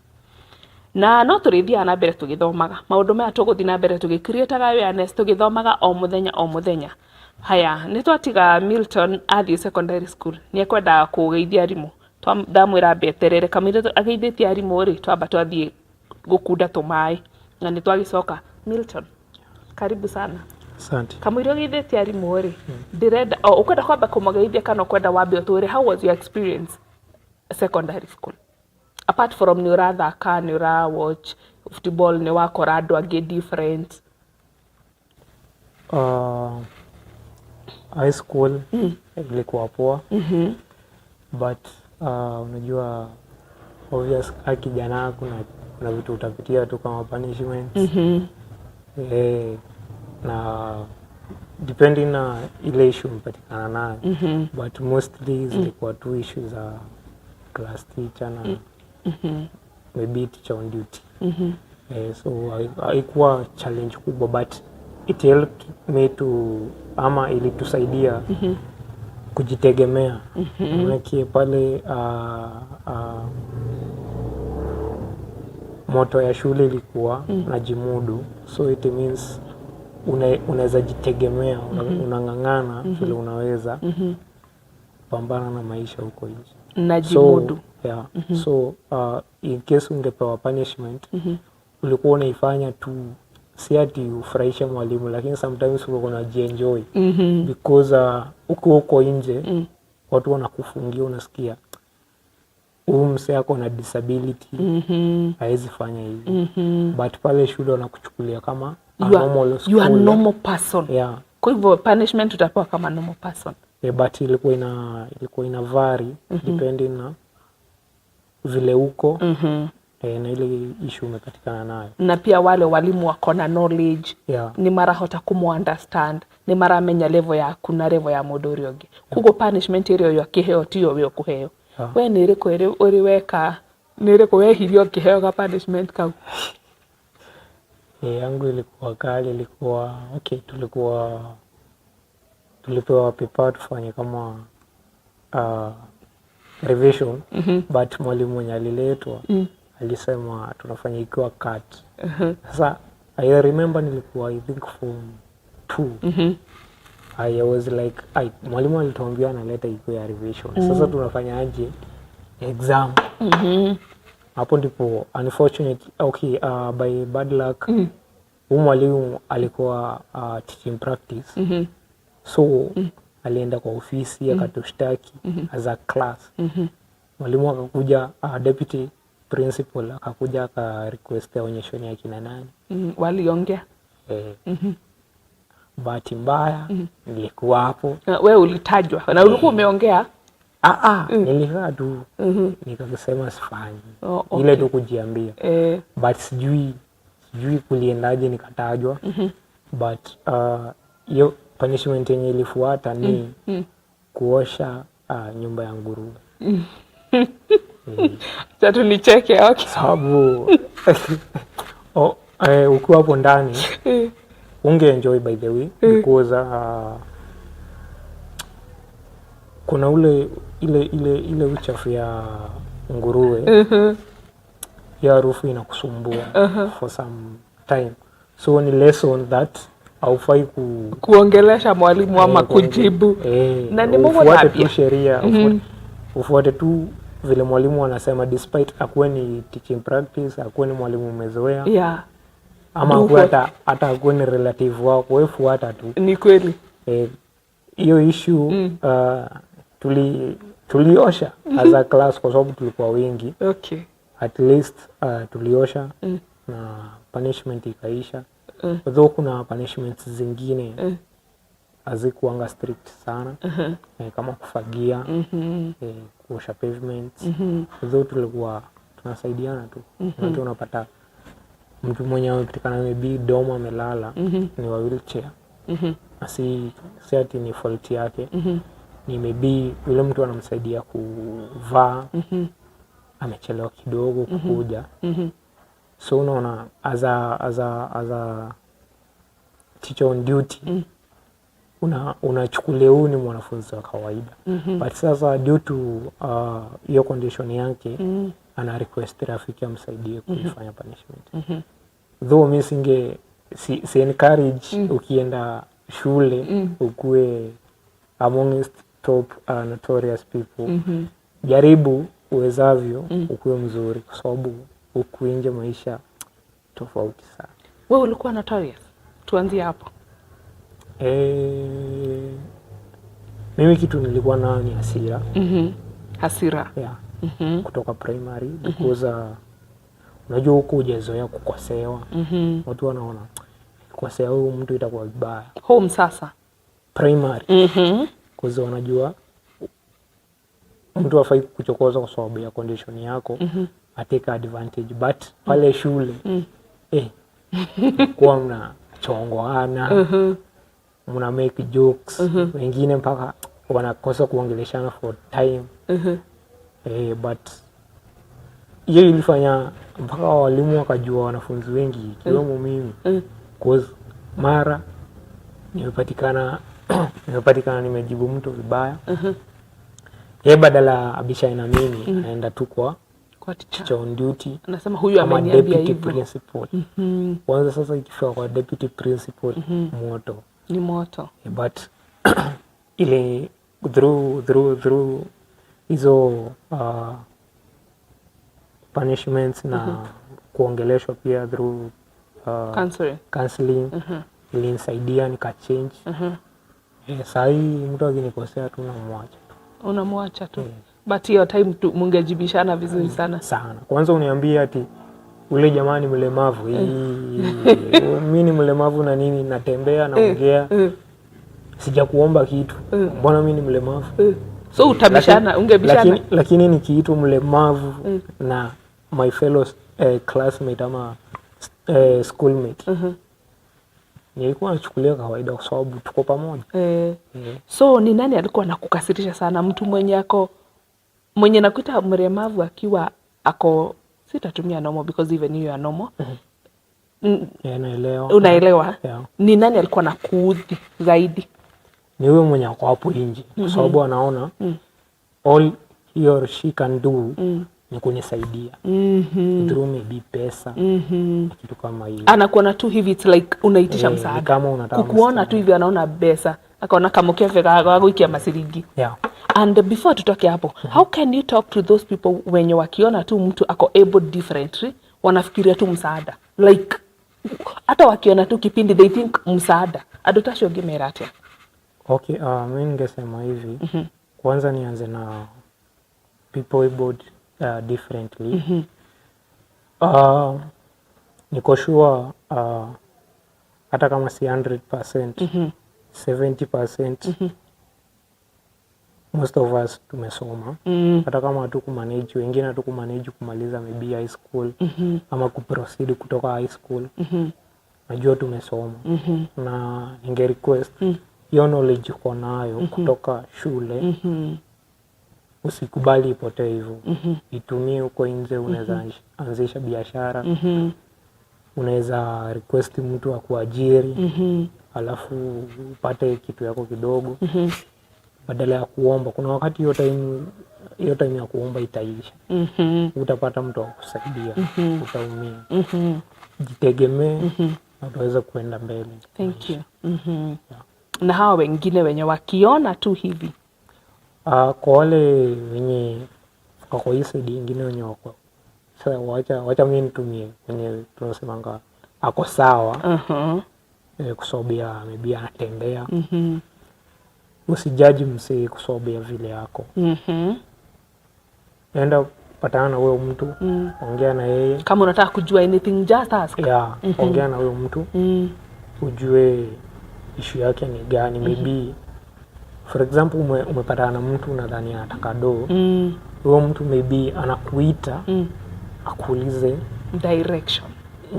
Na no tũrĩthiaga na mbere tũgĩthomaga maũndũ maya tũgũthiĩ na mbere tũgĩcreate awareness tũgĩthomaga o mũthenya. Haya, nĩ twatiga Milton athiĩ secondary school, nĩ ekwenda kũgeithia arimũ, ndamwĩra beterere kamũira ageithĩtie arimũ rĩ twamba twathiĩ gũkunda tũmaĩ na nĩ twagĩcoka. Milton, karibu sana. Asante. Kamũira ageithĩtie arimũ rĩ ndĩrenda ũkwenda kwamba kũmũgeithia kana ũkwenda wambe ũtwĩre how was your experience secondary school? Apart from nĩ ũrathaka, nĩ ũrawatch football, nĩ wakora andũ angĩ different. High school ilikuwa poa, but unajua obvious kijana kuna vitu utapitia tu kama punishments. Na depending na ile issue mpatikana nayo. But mostly zilikuwa tu issues za class teacher na maybe teacher on duty. So haikuwa challenge kubwa, but it helped me to ilitusaidia kujitegemea. Maana pale moto ya shule ilikuwa najimudu, so it means unaweza jitegemea, unang'ang'ana vile unaweza pambana na maisha huko nje. Najimudu. So in case ungepewa punishment, ulikuwa unaifanya tu si ati ufurahishe mwalimu, lakini sometimes ulikuwa unajienjoy because uko nje watu wanakufungia, unasikia mse yako na disability haiwezi fanya hivi. But pale shule wanakuchukulia kama you are normal person. Kwa hivyo punishment utapewa kama normal person. But ilikuwa ina vary depending na vile uko na ile issue umepatikana nayo. Na pia wale walimu wako na knowledge. Ni mara hota kumu understand, ni mara amenya level ya kuna level ya modorioge. Kugo punishment ile yo kiheo tiyo wyo kuheo. We niriko uriweka niriko wehirio kiheo ka punishment ka. Yangu ilikuwa kali, ilikuwa okay, tulipewa paper tufanye kama revision, but mwalimu mwenye aliletwa alisema tunafanya ikiwa cut. Sasa I remember nilikuwa I think form 2. I was like mwalimu alituambia analeta ikiwa revision. Sasa tunafanya aje exam? Hapo ndipo unfortunately by bad luck mwalimu alikuwa teaching practice. So alienda kwa ofisi akatushtaki as a class. Mwalimu akakuja, deputy principal akakuja aka request aonyeshwe ya kina nani. Waliongea. Bahati mbaya nilikuwa hapo. Wewe ulitajwa na ulikuwa umeongea? Nilikaa tu nikasema sifanyi. Ile tu kujiambia. But sijui kuliendaje nikatajwa. But hiyo punishment yenye ilifuata ni kuosha nyumba ya nguruwe. Tatu nicheke okay. Sababu ukiwa hapo ndani unge-enjoy by the way because kuna ile uchafu ya nguruwe ya harufu inakusumbua for some time, so ni lesson that haufai kuongelesha mwalimu ama kujibu na ni Mungu ufuate tu sheria ufuate tu vile mwalimu anasema, despite akuwe ni teaching practice, akuwe ni mwalimu umezoea ama hata akuwe ni relative wako, wewe fuata tu. Ni kweli hiyo issue tuliosha as a class kwa sababu tulikuwa wengi. At least tuliosha na punishment ikaisha. Though kuna punishments zingine hazikuanga strict sana kama kufagia, kuosha pavements. Though tulikuwa tunasaidiana tu. Mtu unapata mtu mwenye amepatikana maybe doma amelala ni wa wheelchair. Si ati ni fault yake. Ni maybe yule mtu anamsaidia kuvaa amechelewa kidogo kukuja. So unaona as a teacher on duty unachukulia huyu ni mwanafunzi wa kawaida. But sasa due to hiyo condition yake ana request rafiki amsaidie kufanya punishment. Though mimi si encourage ukienda shule ukue amongst top notorious people. Jaribu uwezavyo ukue mzuri kwa sababu huku nje maisha tofauti sana. Wewe ulikuwa notorious? Tuanzie hapo. Mimi kitu nilikuwa nayo ni hasira. Hasira? Kutoka primary because unajua huko hujazoea kukosewa. Watu wanaona kukosea huyu mtu itakuwa vibaya. Home sasa? Primary. Because wanajua mtu hafai kuchokoza kwa sababu ya condition yako, atake advantage. But pale shule kwa mnachongoana, mna make jokes, wengine mpaka wanakosa kuongeleshana for time. But hiyo ilifanya mpaka walimu wakajua wanafunzi wengi kiwemo mimi, cause mara nimepatikana nimejibu mtu vibaya. Badala abisha na mimi naenda tu kwa teacher on duty, anasema huyu ameniambia hivyo principal. Kwanza sasa ikifika kwa deputy principal, moto ni moto. But ile through hizo punishments na kuongeleshwa pia through counseling ilinisaidia nikachange. Sasa mtu akinikosea tu unamwacha tu. But hiyo time tu mungejibishana vizuri sana. Kwanza uniambia ati ule jamani mlemavu, mimi ni mlemavu na nini, natembea naongea, sijakuomba kitu, mbona mimi ni mlemavu? So utabishana, ungebishana. Lakini ni kitu mlemavu na my fellow classmate ama schoolmate, nilikuwa nachukulia kawaida kwa sababu tuko pamoja. So ni nani alikuwa anakukasirisha sana? Mtu mwenye nakuita mlemavu akiwa ako, sitatumia normal because even you are normal. Naelewa. Unaelewa? Ni nani alikuwa anakuudhi zaidi? Ni huyo mwenye ako hapo nje, kwa sababu anaona all he or she can do ni kunisaidia. Through maybe pesa, kitu kama hiyo. Anakuona tu hivi, it's like unaitisha msaada. Kama unataka kukuona tu hivi anaona pesa, akaona kama ukifika akaguikia masiringi. And before tutoke hapo, how can you talk to those people when you wakiona tu mtu ako able differently, wanafikiria tu msaada? Like hata wakiona tu kipindi they think msaada. Adotasho gimerate. Okay, mimi ningesema hivi. Kwanza nianze na people able differently. Niko sure hata kama si 100%, 70% most of us tumesoma. Hata kama hatukumanage, wengine hatukumanage kumaliza maybe high school ama kuproceed kutoka high school, najua tumesoma. Na ninge request hiyo knowledge uko nayo kutoka shule, usikubali ipotee hivyo. Itumie huko nje, unaweza anzisha biashara, unaweza request mtu akuajiri, alafu upate kitu yako kidogo, badala ya kuomba. Kuna wakati hiyo time ya kuomba itaisha, utapata mtu wa kusaidia, utaumia. Jitegemee na utaweza kuenda mbele. Thank you. Na hawa wengine wenye wakiona tu hivi, kwa wale wenye wako hii side nyingine wenye wako sasa, wacha mimi nitumie wenye tunasemanga ako sawa, kusobia maybe anatembea. Usijaji msee kusobia vile yako. Enda patana na wewe mtu, ongea na yeye. Kama unataka kujua anything, just ask. Ongea na wewe mtu, ujue issue yake ni gani. Maybe for example umepatana na mtu nadhani anataka do, huyo mtu maybe anakuita akuulize direction,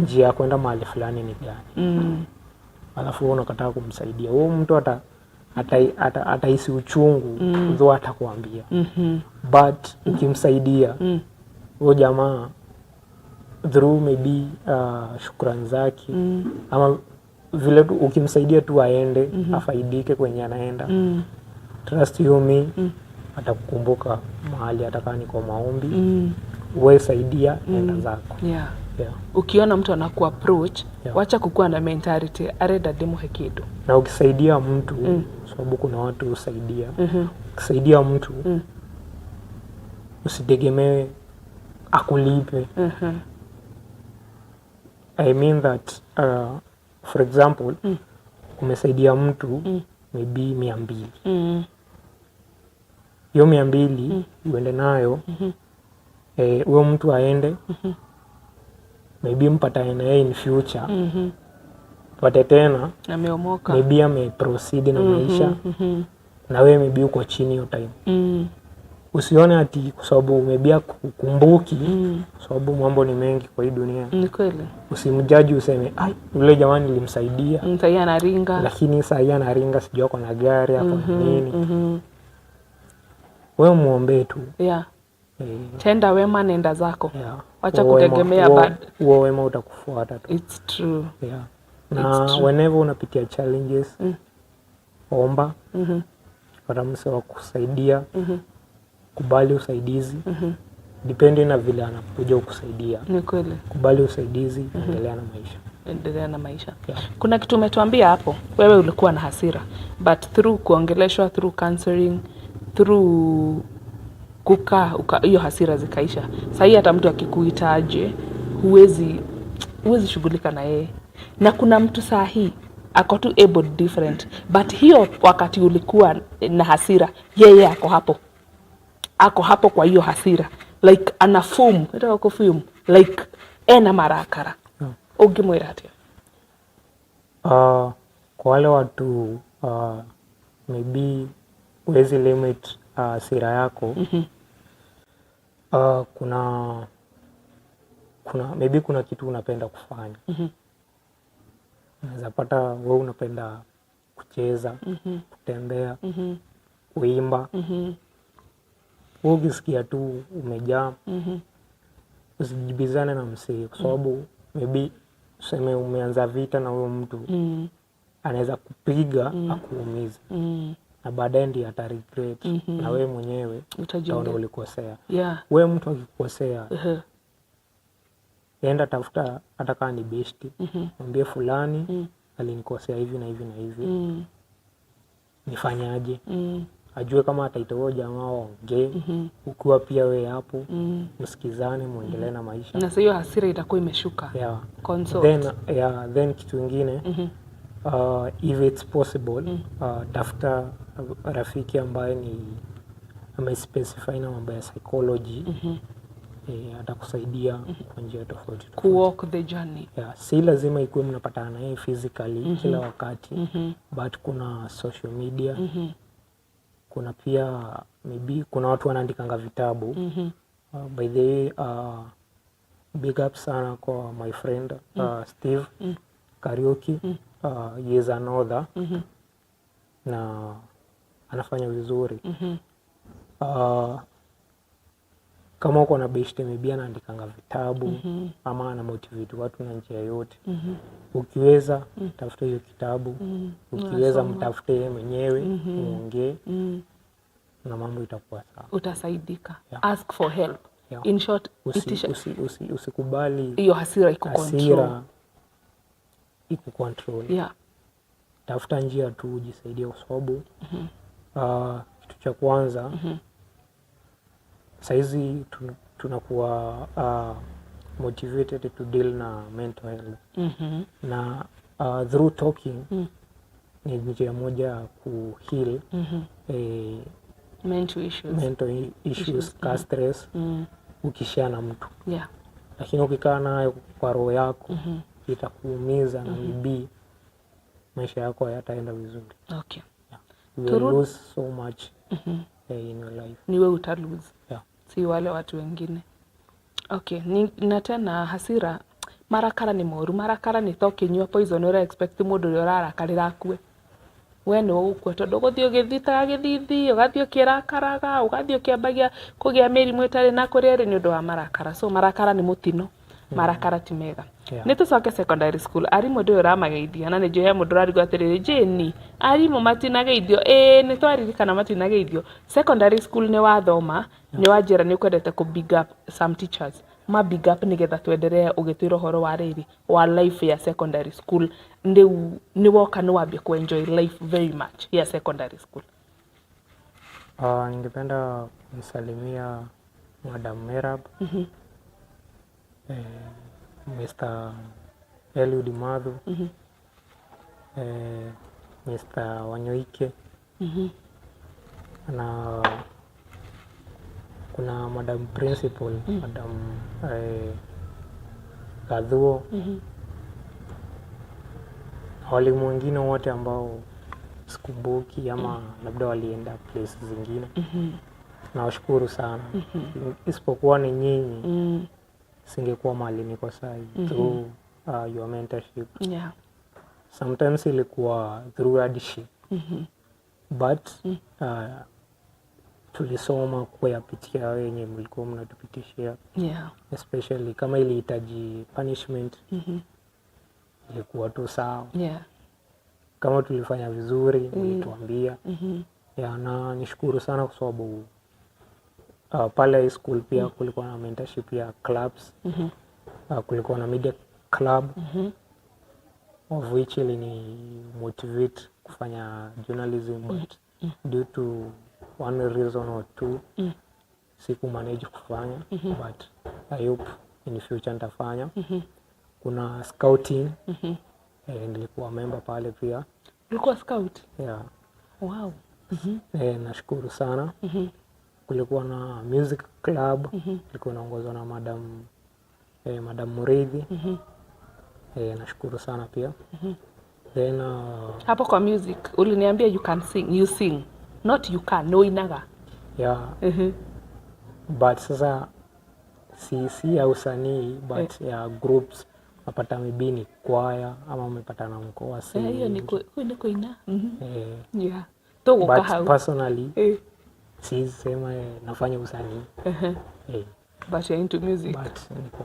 njia ya kwenda mahali fulani ni gani. Alafu wewe unakataa kumsaidia. Huyo mtu atahisi uchungu, ndio atakwambia. But ukimsaidia huyo jamaa through maybe shukrani zake, ama vile tu ukimsaidia tu aende, afaidike kwenye anaenda, trust you me, atakukumbuka mahali atakani kwa maombi, wewe saidia, enda zako. Ukiona mtu anaku approach, wacha kukua na mentality areda demo hekido. Na ukisaidia mtu, sababu kuna watu usaidia, ukisaidia mtu usitegemee akulipe. I mean that for example, umesaidia mtu maybe 200. Hiyo 200 uende nayo, huyo mtu aende, maybe mpatane na yeye in future, pate tena ameomoka, maybe ameproceed na maisha, na wewe maybe uko chini hiyo time. usione ati kwa sababu umebia kukumbuki, sababu mambo ni mengi kwa hii dunia. Ni kweli. Usimjaji useme ai yule jamani nilimsaidia. Sasa anaringa. Lakini sasa anaringa sijui ako na gari hapo nini. Wewe muombe tu. Yeah. Tenda wema nenda zako. Yeah. Wacha kutegemea bad. Huo wema utakufuata tu. It's true. Yeah. Na whenever unapitia challenges, omba. Pata mtu wa kusaidia. Kubali usaidizi. Depende na vile anakuja kukusaidia. Ni kweli. Kubali usaidizi, endelea na maisha. Endelea na maisha. Yeah. Kuna kitu umetuambia hapo. Wewe ulikuwa na hasira, but through kuongeleshwa, through counseling, through kukaa hiyo hasira zikaisha. Sasa hata mtu akikuitaje huwezi shughulika na yeye. Na kuna mtu sahi ako tu able different, but hiyo wakati ulikuwa na hasira, yeye ako hapo kwa hiyo hasira, like ana form, ndio ko form like ena marakara. Ungimwira atia? Kwa wale watu maybe huwezi limit hasira yako. Kuna maybe kuna kitu unapenda kufanya. Unaweza pata wewe unapenda kucheza, kutembea, kuimba. Wewe ukisikia tu umejaa, usijibizane na msee kwa sababu maybe useme umeanza vita na huyo mtu, anaweza kupiga akuumize. Na baadaye ndiye ata regret, na wewe mwenyewe utaona ulikosea. Yeah. Wewe mtu akikosea, enda tafuta hata kama ni besti, mwambie fulani alinikosea hivi na hivi na hivi. Nifanyaje? Ajue kama ataitoa jamaa waongee, ukiwa pia wewe hapo, msikizane, muendelee na maisha. Na hiyo hasira itakuwa imeshuka. Yeah. Consult. Then kitu kingine, if it's possible, tafuta rafiki ambaye amespecify na mambo ya psychology. Atakusaidia kwa njia tofauti. Walk the journey. Yeah, si lazima ikuwe mnapatana naye physically kila wakati, but kuna social media. Kuna pia maybe kuna watu wanaandikanga vitabu. By the way, big up sana kwa my friend Steve Kariuki. He is an author na anafanya vizuri. Kama uko na beshte maybe anaandikanga vitabu, ama ana motivate watu na njia yote. Ukiweza tafuta hiyo kitabu, ukiweza mtafute yeye mwenyewe, muongee, na mambo itakuwa sawa. Utasaidika. Yeah. Ask for help. Yeah. In short, usikubali hiyo hasira ikucontrol. Yeah. Tafuta njia tu ujisaidie kwa sababu kitu cha kwanza, saizi tunakuwa motivated to deal na mental health. Na through talking ni njia moja ku heal mental issues, stress, ukishare na mtu. Yeah. Lakini ukikaa nayo kwa roho yako, itakuumiza na maybe maisha yako hayataenda vizuri. Okay. Yeah. You will lose so much in your life. Niwe utalose. Yeah. Si wale watu wengine. Okay. Na tena hasira, marakara ni moru. Marakara ni toke nyua poison ora expect mundu uri urarakarira akue. We ni ugukua tondu guthio githitaga githithi, ugathio kirakaraga, ugathio kiambagia kugia mirimu itari na kurieri ni undu wa marakara. So marakara ni mutino. Marakara ti mega. Yeah. Nitucoke secondary school, arimu ndio ramageithia na nĩnjũĩ he mũndũ ũrarigwo atĩrĩrĩ, Jane, arimũ matinageithio. Nĩtwaririkana matinageithio. Secondary school nĩ wathoma, nĩ wanjĩra nĩ ũkwendete ku big up some teachers. Ma big up nĩgetha twenderee ũgĩtwĩra ũhoro wa rĩrĩ wa life ya secondary school. Nĩ woka nĩ wambia ku enjoy life very much ya secondary school. Ningependa kumsalimia Madam Merab, Mr. Eliud Madhu, Mr. Wanyoike, na kuna Madam Principal, Madam Gadhuo, walimu wengine wote ambao sikumbuki ama labda walienda places zingine. nawashukuru sana. Isipokuwa ni nyinyi singekuwa mahali niko sahi through your mentorship. Yeah. Sometimes ilikuwa through hardship. But tulisoma kuyapitia wenye mlikuwa mnatupitishia. Yeah. Especially kama ilihitaji punishment. Ilikuwa tu sawa. Yeah. Kama tulifanya vizuri mlituambia. Yeah, na nishukuru sana kwa sababu pale high school pia kulikuwa na mentorship ya clubs. Kulikuwa na media club of which ilini motivate kufanya journalism, but due to one reason or two siku manage kufanya, but I hope in future nitafanya. Kuna scouting, nilikuwa member pale pia. Ulikuwa scout? Yeah. Wow. Nashukuru sana. Kulikuwa na music club, ilikuwa inaongozwa na Madam Muridhi. Nashukuru sana pia. Then hapo kwa music uliniambia you can sing, you sing, not you can, no inaga. Yeah. But sasa si ya usanii, but ya groups napata maybe ni kwaya ama umepata na mkoa sing. Hiyo ni kuina. Yeah. But personally si sema nafanya usanii. But you're into music. But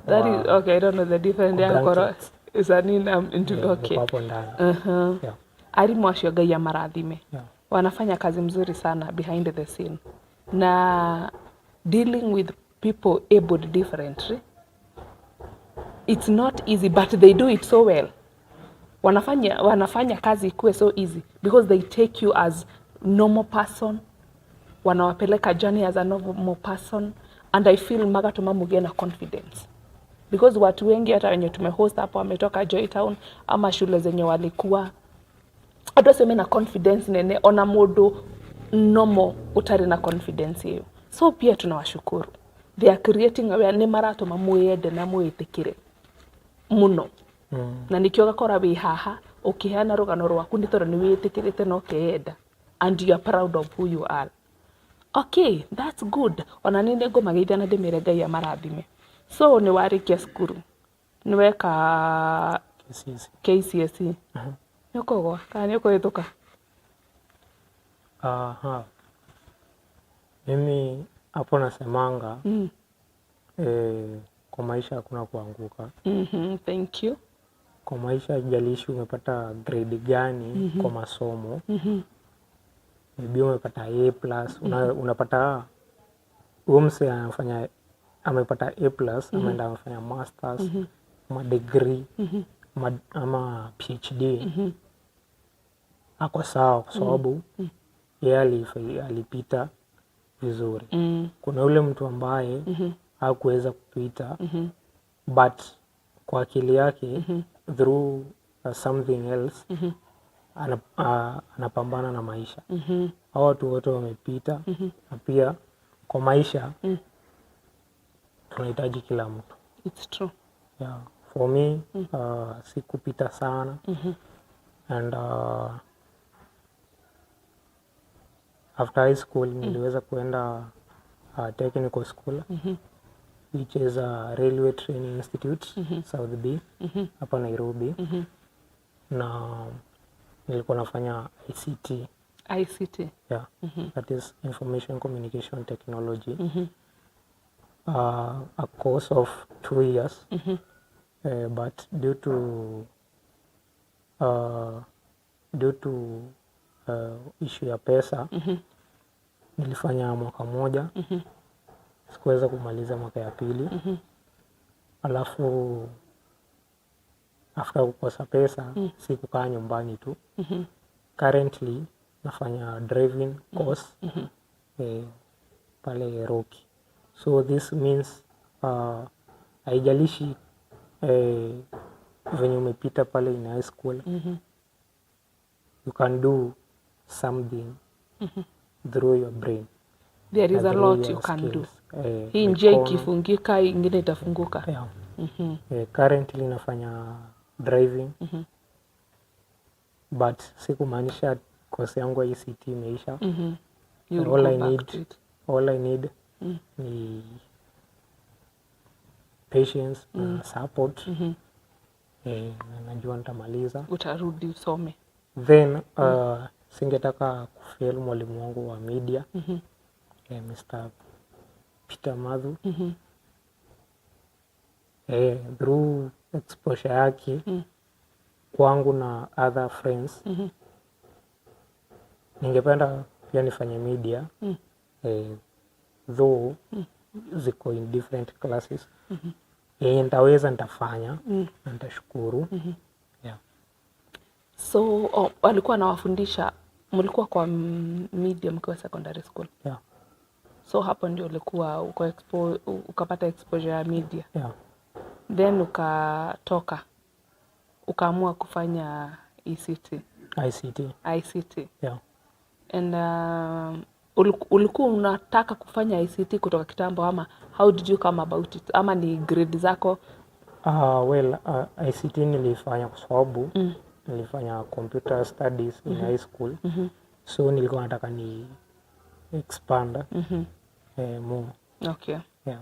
that is okay. I don't know the difference there. Usanii into okay. Yeah. Arimũ acio Ngai amarathime. Yeah. Wanafanya kazi mzuri sana behind the scene. Na dealing with people abled differently, it's not easy, but they do it so well. Wanafanya kazi ikuwe so easy because they take you as normal person, wanawapeleka journey as a normal person, and I feel magatuma mugie na confidence because watu wengi hata wenye tumehost hapo wametoka Joytown ama shule zenye walikuwa hata sema na confidence nene ona modo normal utari na confidence hiyo. So pia tunawashukuru, they are creating aware, ni maratuma muende na muitikire muno. Na nikio gakora wi haha ukiheana rugano rwaku ni tora ni witikirite no keenda, and you are proud of who you are. Okay, that's good. Ona ninde ngomageithia na ndimire Ngai amarathime. So ni warikia skuru, ni weka KCSE. Niko kana niko hituka. Mimi hapo nasemanga kwa maisha hakuna kuanguka. Thank you. Kwa maisha haijalishi umepata grade gani kwa masomo. Maybe umepata A+, unapata umse anafanya amepata A+, ameenda amefanya masters, ama degree, ama PhD. Ako sawa kwa sababu yeye alipita vizuri. Kuna ule mtu ambaye hakuweza kupita, but kwa akili yake through something else anapambana na maisha. Hao watu wote wamepita, na pia kwa maisha tunahitaji kila mtu. It's true. Yeah. For me, sikupita sana. And after high school niliweza kuenda technical school, which is a railway training institute, South B, hapa Nairobi. Na nilikuwa nafanya ICT. Yeah. That is Information Communication Technology. A course of 2 years. But due to issue ya pesa, nilifanya mwaka moja. Sikuweza kumaliza mwaka ya pili. Alafu after kukosa pesa, sikukaa nyumbani tu. Currently nafanya driving course pale Rocky. So this means haijalishi venye umepita pale in high school, you can do something through your brain. There is a lot you can do. Hii njia ikifungika ingine itafunguka. Yeah. Currently nafanya driving, but sikumaanisha course yangu ya ICT imeisha. all I need ni patience na support. Na najua nitamaliza. Utarudi usome. Then singetaka kufail mwalimu wangu wa media, Mr. Peter Mathu. Through exposure yake kwangu na other friends, ningependa pia nifanye media, though ziko in different classes. Nitaweza, nitafanya na nitashukuru. Yeah. So walikuwa nawafundisha, mlikuwa kwa media mkiwa secondary school? Yeah. So hapo ndio ulikuwa ukapata exposure ya media? Yeah. Then ukatoka ukaamua kufanya ICT. Yeah. And ulikuwa unataka kufanya ICT kutoka kitambo, ama how did you come about it, ama ni grade zako? ICT nilifanya kwa sababu nilifanya computer studies in high school. So nilikuwa nataka ni expand more. Okay. Yeah.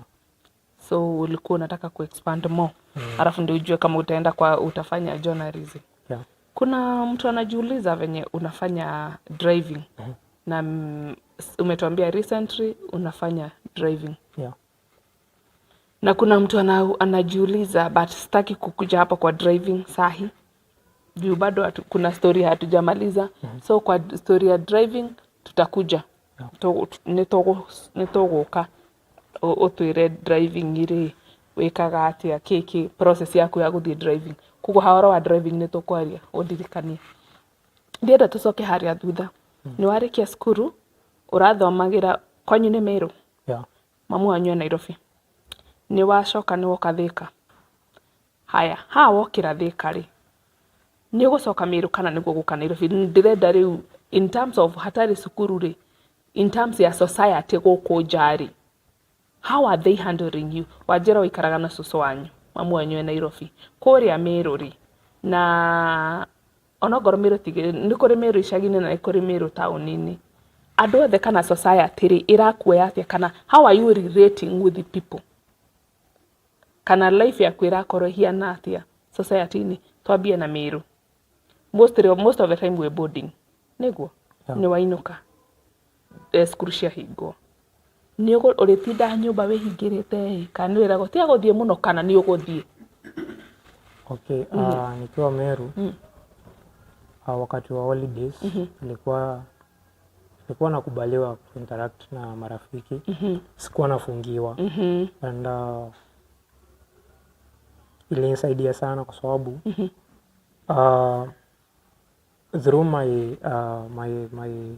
So ulikuwa unataka ku-expand more. Alafu ndio ujue kama utafanya journalism. Yeah. Kuna mtu anajiuliza venye unafanya driving. Na umetuambia recently unafanya driving. Yeah. Na kuna mtu anajiuliza, but sitaki kukuja hapa kwa driving sahi. Juu bado kuna story hatujamaliza. So kwa story ya driving tutakuja. Nitogoka utwire driving iri wikaga atia kiki process yaku ya guthie driving. Kugo hawara wa driving nitokwaria undirikanie. Ndienda tucoke haria thutha. Ni warikia skuru urathomagira kwanyu ni Meru? Yeah. Mamu wanyu Nairobi. Ni wacoka ni woka Thika? Haya, wokira Thika ri ni ugucoka Meru kana niguo guka Nairobi? Ndirenda riu in terms of hatari sukuru ri, in terms ya society guku njari, how are they handling you? Wajira wikaraga na susu wanyu mamu wanyu Nairobi kuria Meru ri, na onogoro Meru tigire ni kuri Meru icagini na ni kuri Meru taunini, andu othe kana society ri irakuoya atia, kana how are you relating with the people, kana life yaku irakorwo hiana atia society ni? Twambie na Meru, most of the time we boarding niguo. Yeah. Ni wainuka skuru cia hingo ni uritinda nyumba wihingirite, kana ni wirago tia guthie muno, kana ni uguthie? Okay. Nikiwa Meru wakati wa holidays nilikuwa nakubaliwa kuinteract na marafiki. Sikuwa nafungiwa. And ilinisaidia sana kwa sababu through my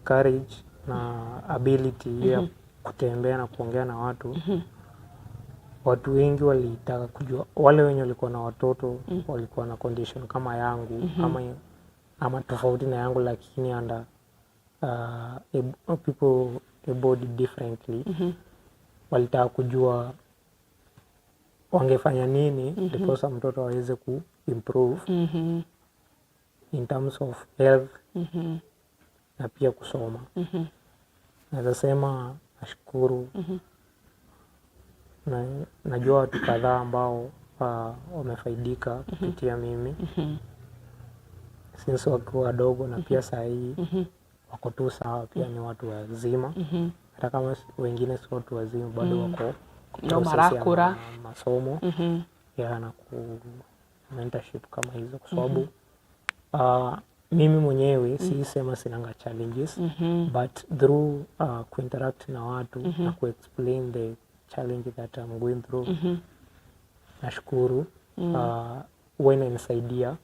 courage na ability ya kutembea na kuongea na watu, watu wengi walitaka kujua, wale wenye walikuwa na watoto walikuwa na condition kama yangu ama tofauti na yangu, lakini under people able differently, walitaka kujua wangefanya nini ndiposa mtoto aweze ku improve in terms of health na pia kusoma. Naweza sema nashukuru. Najua watu kadhaa ambao wamefaidika kupitia mimi since wakiwa wadogo, na pia saa hii wako tu sawa, pia ni watu wazima. Hata kama wengine si watu wazima, bado wako no marakura masomo ya na mentorship kama hizo, kwa sababu mimi mwenyewe si sema sinanga challenges, but through kuinteract na watu na kuexplain the challenge that I'm going through, nashukuru huwa inanisaidia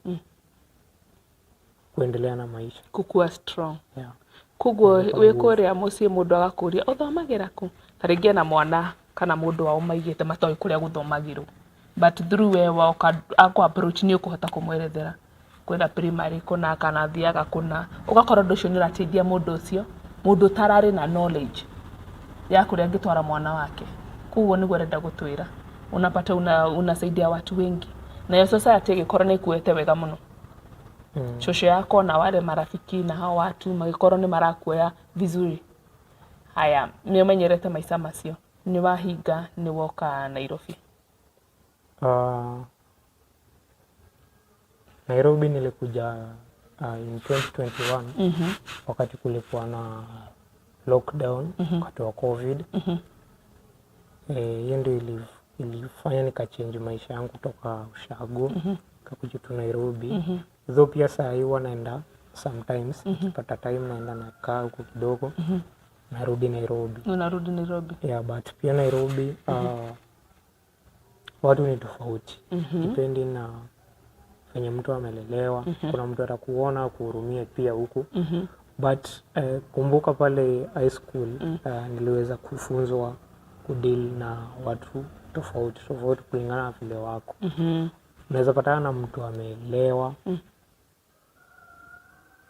kuendelea na maisha, kukua strong. Yeah. Kugo wikuria mucii mundu agakuria uthomagira ku, taringi na mwana kana mundu wao maigite matoi kuria guthomagirwo, but through we ako approach ni ukuhota kumwerethera kwenda primary kuna kana thiaga kuna, ugakorwo nducio ni urateithia mundu ucio, mundu tarari na knowledge ya kuria ngitwara mwana wake. Kugo niguo renda gutwira unapata unasaidia watu wengi, na hiyo society igikorwo ni kuete wega muno. Shosho yako na wale marafiki na hao watu magikorwo ni marakuoya vizuri, Haya, nĩ ũmenyerete maica macio, nĩ wahinga nĩ woka Nairobi? Nairobi nilikuja in 2021 wakati kulikuwa na lockdown wakati wa COVID. Hiyo ndio ilifanya nikachange maisha yangu kutoka Ushago kakuja tu Nairobi. Though pia saa hii naenda sometimes, nikipata time naenda nakaa huko kidogo, narudi Nairobi. Unarudi Nairobi? Yeah, but pia Nairobi watu ni tofauti. Depending na venye mtu amelelewa. Kuna mtu atakuona kuhurumia pia huku. But kumbuka pale high school niliweza kufunzwa kudeal na watu tofauti kulingana na vile wako. Unaweza patana na mtu amelewa,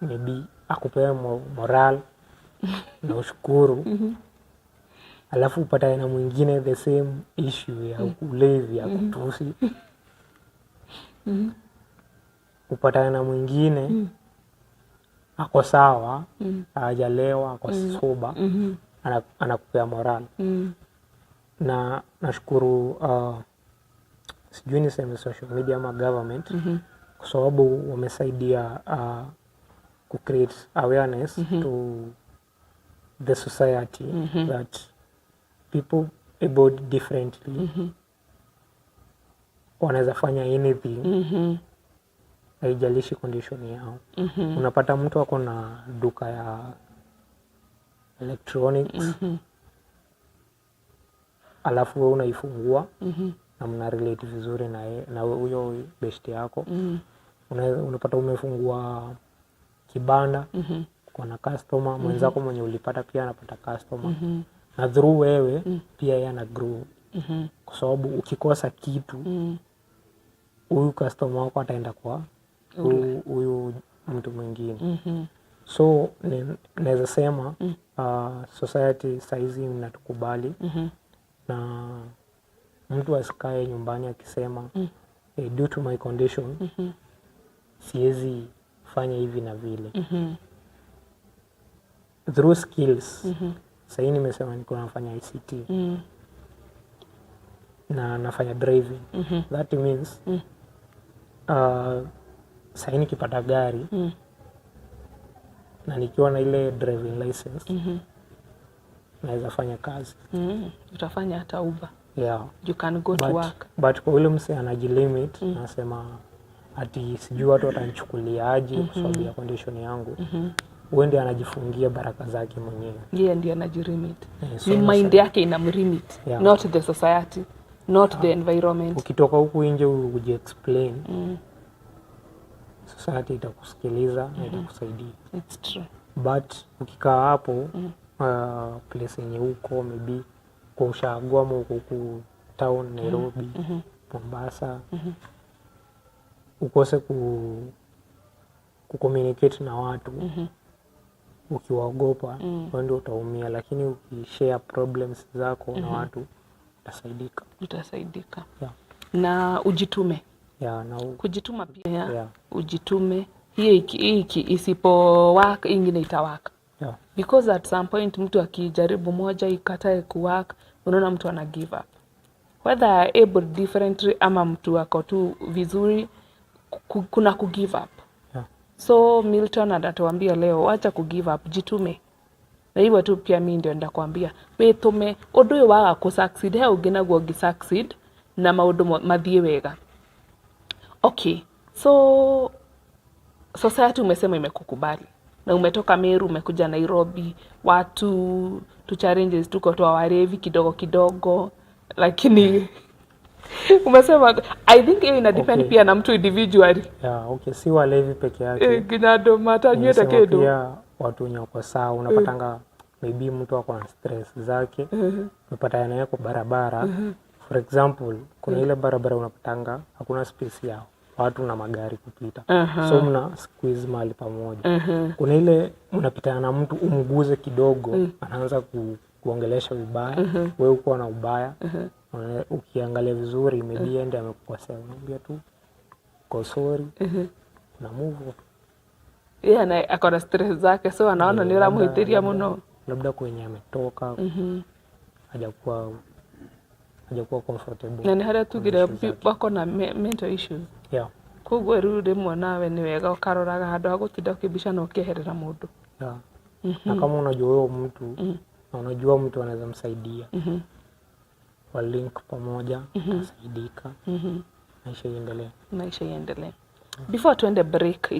maybe akupea moral na ushukuru. Alafu upatane na mwingine the same issue ya ulevi, ya kutusi. Upatane na mwingine ako sawa, hajalewa, ako sober, anakupea moral. Na nashukuru sijui niseme social media ama government kwa sababu wamesaidia create awareness to the society that people able differently wanaweza fanya anything, haijalishi condition yao. Unapata mtu ako na duka ya electronics, alafu wewe unaifungua na mna relate vizuri na huyo best yako. Unapata umefungua kibanda, kuna customer, mwenzako mwenye ulipata pia anapata customer. Na through wewe pia yeye ana grow. Kwa sababu ukikosa kitu, huyu customer wako ataenda kwa huyu mtu mwingine. So naweza sema society saizi mnatukubali. Na mtu asikae nyumbani akisema due to my condition siwezi fanya hivi na vile. Through skills, sahii nimesema niko nafanya ICT na nafanya driving. That means sahii nikipata gari na nikiwa na ile driving license naweza fanya kazi. Utafanya hata Uber. Yeah. You can go to work. But kwa ule mse anajilimit, nasema ati sijui watu watanichukulia aje kwa sababu ya condition yangu. Wewe ndiye anajifungia baraka zake mwenyewe. Yeye ndiye anajilimit. Ni mind yake inamlimit, not the society, not the environment. Ukitoka huku nje ujiexplain, society itakusikiliza na itakusaidia. It's true. But ukikaa hapo place yenye huko maybe kwa Ushago ama huko town Nairobi, Mombasa, ukose kucommunicate na watu, ukiwaogopa wewe ndio utaumia. Lakini ukishare problems zako na watu utasaidika. Yeah. Na ujitume. Yeah, na kujituma pia. Yeah. Ujitume. Hii isipowaka ingine itawaka. Yeah. Because at some point mtu akijaribu moja ikatae kuwaka, unaona mtu ana give up. Whether able differently ama mtu ako tu vizuri, kuna ku give up. Yeah. So Milton anatuambia leo acha ku give up, jitume. Na hivyo tu pia mimi ndio ndakwambia witume undu uyu waga ku succeed he ungi naguo ngi succeed na maundu mathie wega. Okay, so society umesema imekukubali na umetoka Meru umekuja Nairobi, watu tu challenges tuko toa warevi kidogo kidogo, lakini umesema I think ina depend pia na mtu individually. Yeah, okay, si walevi peke yake. Kinado mata nyeta kedo. Pia watu wenye wako sawa, unapatanga maybe mtu wako na stress zake, unapata naye kwa barabara. For example, kuna ile barabara unapatanga hakuna space yao, watu na magari kupita. So mna squeeze mahali pamoja. Kuna ile unapitana na mtu umguze kidogo, anaanza kuongelesha vibaya, wewe uko na ubaya. Ukiangalia vizuri maybe ende amekukosea, unamwambia tu kwa sorry na move. Yeah, na akona stress zake, so anaona ni ramuhitiria muno. labda kwenye ametoka hajakuwa comfortable. Na ni haria tugire bako na mental issues. Yeah. Koguo riu rimwe nawe ni wega ukaroraga handu ha gutinda ukibicana ukiherera mundu. Yeah. Na kama unajua huyo mtu na unajua mtu anaweza msaidia. Wa link pamoja kusaidika. Maisha iendelee. Before tuende break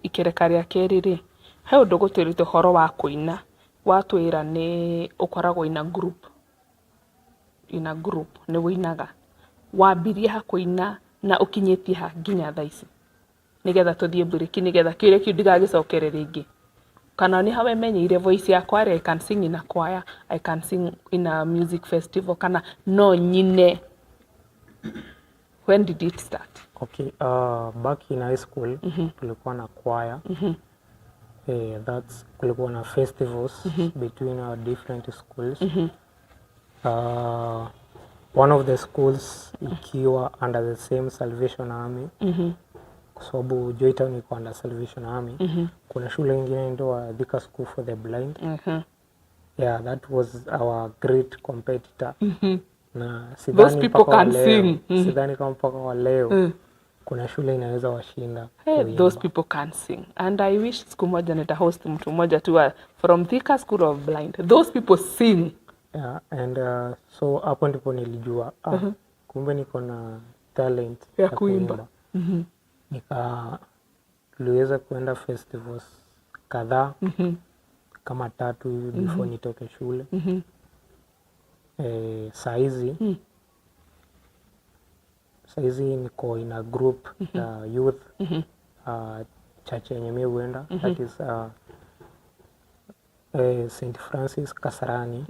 ikerekaria keriri, he undu gutwirite horo wa kuina watwira ni ukoragwo ina group ni winaga wambirie ha kuina na ukinyetie ha nginya thaa ici nigetha tuthie break nigetha kire kiu ndigagicokerera ingi kana ni hawe menyeire voice yakwa I can sing in a choir, I can sing in a music festival kana no nyine. When did it start? Okay, back in high school tulikuwa na choir. That's kulikuwa na festivals between our different schools. One of the schools ikiwa under the same Salvation Army. Kwa sababu Joytown iko under Salvation Army. Kuna shule nyingine inaitwa Thika School for the Blind. Yeah, that was our great competitor. Na those people can sing. Sidhani kama mpaka wa leo kuna shule inaweza washinda. Those people can sing. And I wish siku moja nita host mtu mmoja tu from Thika School of Blind. Those people sing. Yeah, and so hapo ndipo nilijua kumbe niko na talent ya kuimba. Niliweza kuenda festivals kadhaa kama 3 before nitoke shule. Saizi niko in a group ya youth church yenye mimi huenda, that is St. Francis Kasarani.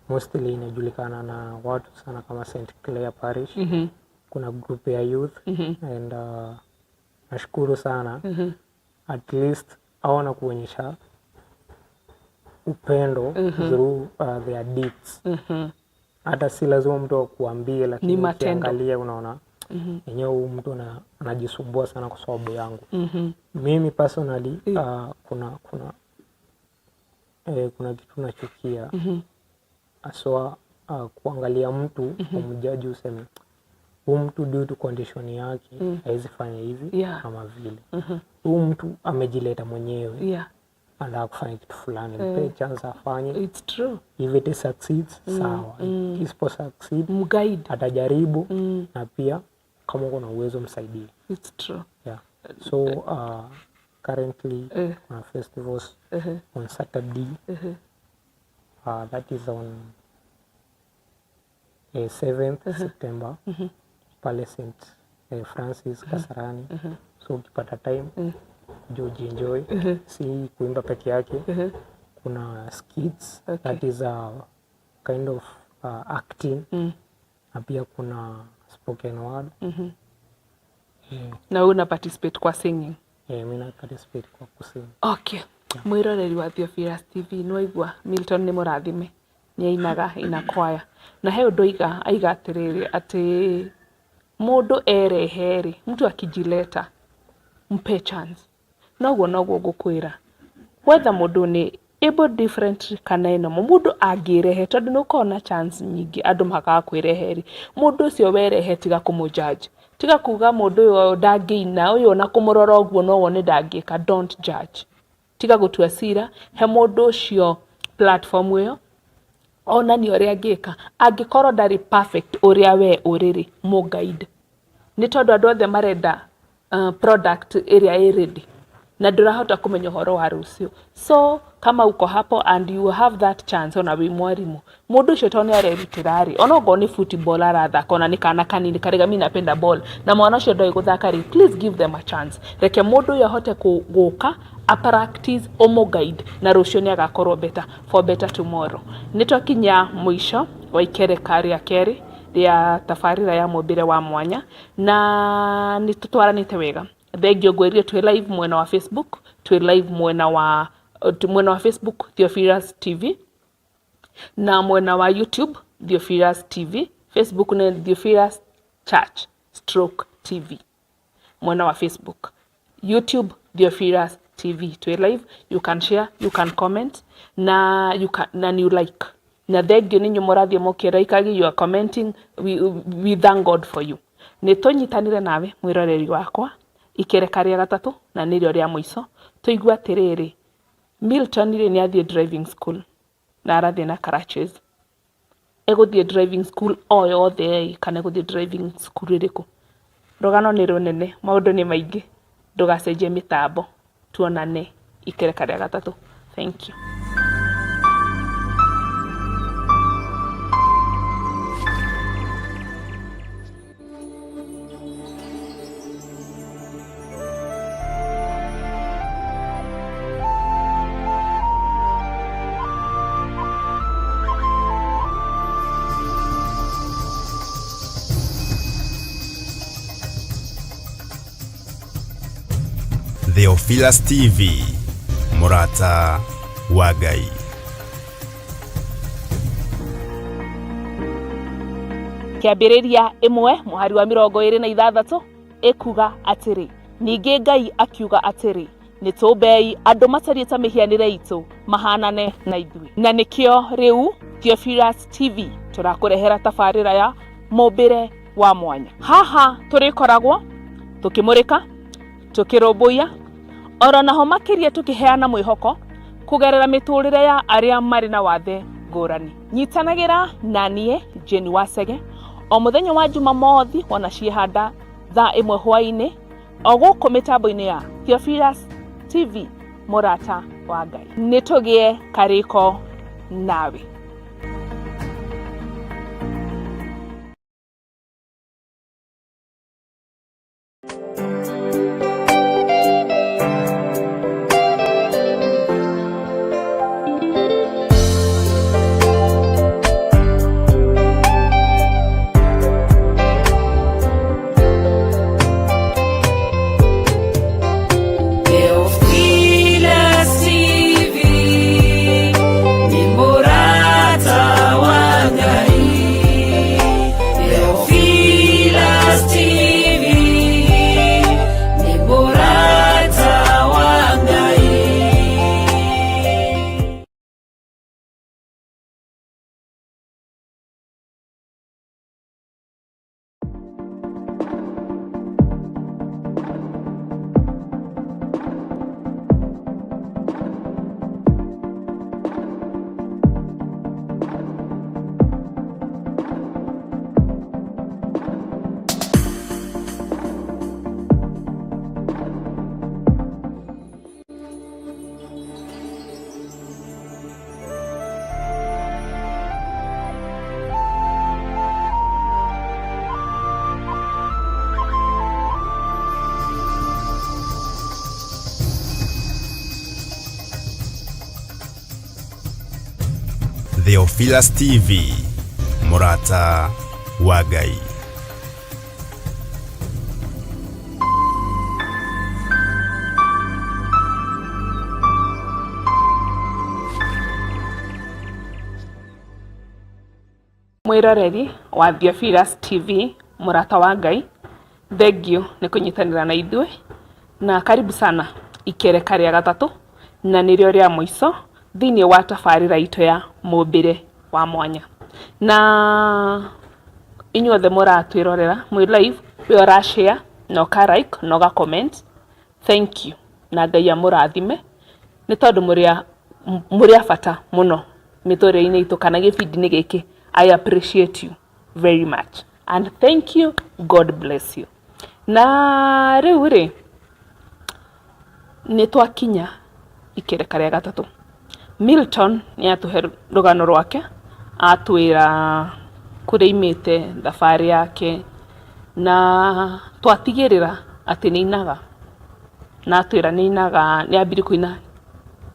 Mostly inajulikana na watu sana kama St. Clair Parish. Kuna group ya youth and nashukuru sana at least awana kuonyesha upendo through their deeds. Hata si lazima mtu akuambie, lakini ukiangalia unaona yenyewe huyu mtu anajisumbua sana kwa sababu yangu. Mimi personally kuna kitu nachukia aswa kuangalia mtu umjaji useme huyu mtu due to condition yake haizi fanya hivi kama vile huyu mtu amejileta mwenyewe anataka kufanya kitu fulani, mpe chance afanye. It's true. If it succeeds, sawa. Isipo succeed, mguide, atajaribu na pia kama uko na uwezo msaidie. It's true. Yeah. So currently on festivals on Saturday, that is on 7th September, pale St. Francis Kasarani. So ukipata time George enjoy. Si kuimba peke yake. Kuna skits, that is a kind of acting. Na pia kuna spoken word. Na una participate kwa singing? Mimi na participate kwa kusing. Okay. Mwiroreri wa Theophilus TV nwaigua Milton ni murathime ni ainaga ina kwaya na he undu aiga atiriri ati mundu ereheri mtu akijileta mpe chance noguo ngukwira whether mundu ni able different kana ino mundu agirehe tondu nukona chance nyingi andu makaga kwireheri mundu ucio werehe tiga kumujudge tiga kuga mundu uyo ndangiina uyo na kumurora uguo no wone ndangika. Don't judge, tiga gutua cira he mundu ucio platform uyo ona ni ori angika angikorwo ndari perfect uria we uriri mu guide ni tondu andu othe marenda product area ready na ndurahota kumenya horo wa rucio. So kama uko hapo and you have that chance ona wi mwarimu mundu ucio toni arerutirari ona go ni football arathaka ona ni kana kanini kariga mimi napenda ball na mwana ucio ndoi guthaka ri, please give them a chance. Reke mundu uyo ahote kuguka a practice omo guide na rucio ni agakorwo better for better tomorrow. Nitwakinya mwisho wa ikereka ria keri ya tafarira ya mobire wa mwanya na nitutwaranite wega. Thengio ngwerie twi live mwena wa Facebook, twi live mwena wa Facebook Theophilus TV na mwena wa YouTube Theophilus TV. Facebook ni Theophilus Church / TV mwena wa Facebook. YouTube Theophilus TV twi live, you can share, you can comment, na you like. Na thengio ninyu murathie mukiraikagi, you are commenting, we thank God for you. Nitunyitanire nawe mwiroreri wakwa ikereka ria gatatu na nirio ria muico tuigua atiriri Milton ni athie driving school na arathie na crutches. Eguthie driving school o yothe kana eguthie driving school iriku. Rogano ni runene, maundu ni maingi, ndugacenjie mitambo, tuonane ikereka ria gatatu. Thank you. Theophilus TV, Murata wa Ngai. Kiambiriria imwe muhari wa 26 ekuga atiri ningi Ngai akiuga atiri nitumbei andu matarieta mihianire itu mahanane na ithui na nikio riu Theophilus TV turakurehera tafarira ya mumbire wa mwanya. Haha turikoragwo tukimurika, tukiromboia, ora naho makiria tukiheana mwihoko kugerera miturire ya aria mari na wathe ngurani. Nyitanagira nanie Jeni Wasege o muthenya wa Jumamothi ona ciehanda thaa 1 hwaini o guku mitambo-ini ya Theophilus TV, Murata wa Ngai. Nitugie kariko nawe. Theophilus TV, Murata wa Ngai. Mwiroreri wa Theophilus TV, Murata wa Ngai, thengio ni kunyitanira na ithui na karibu sana ikereka ria gatatu na nirio ria muico thiini wa tafarira itu ya mumbire wa mwanya. Na inyuothe muratwirorera mwi live, we ora share no ka like no ga comment. Thank you na Ngai amurathime ni tondu muria bata muno miturire-ini itu kana gibindi-ini giki. I appreciate you very much and thank you. God bless you. Na riu ri ni twakinya ikereka ria gatatu. Milton ni atuhe rugano rwake, atwira kuria imite thabari yake na twatigirira ati ni inaga na atwira ni inaga ni ambiri kuina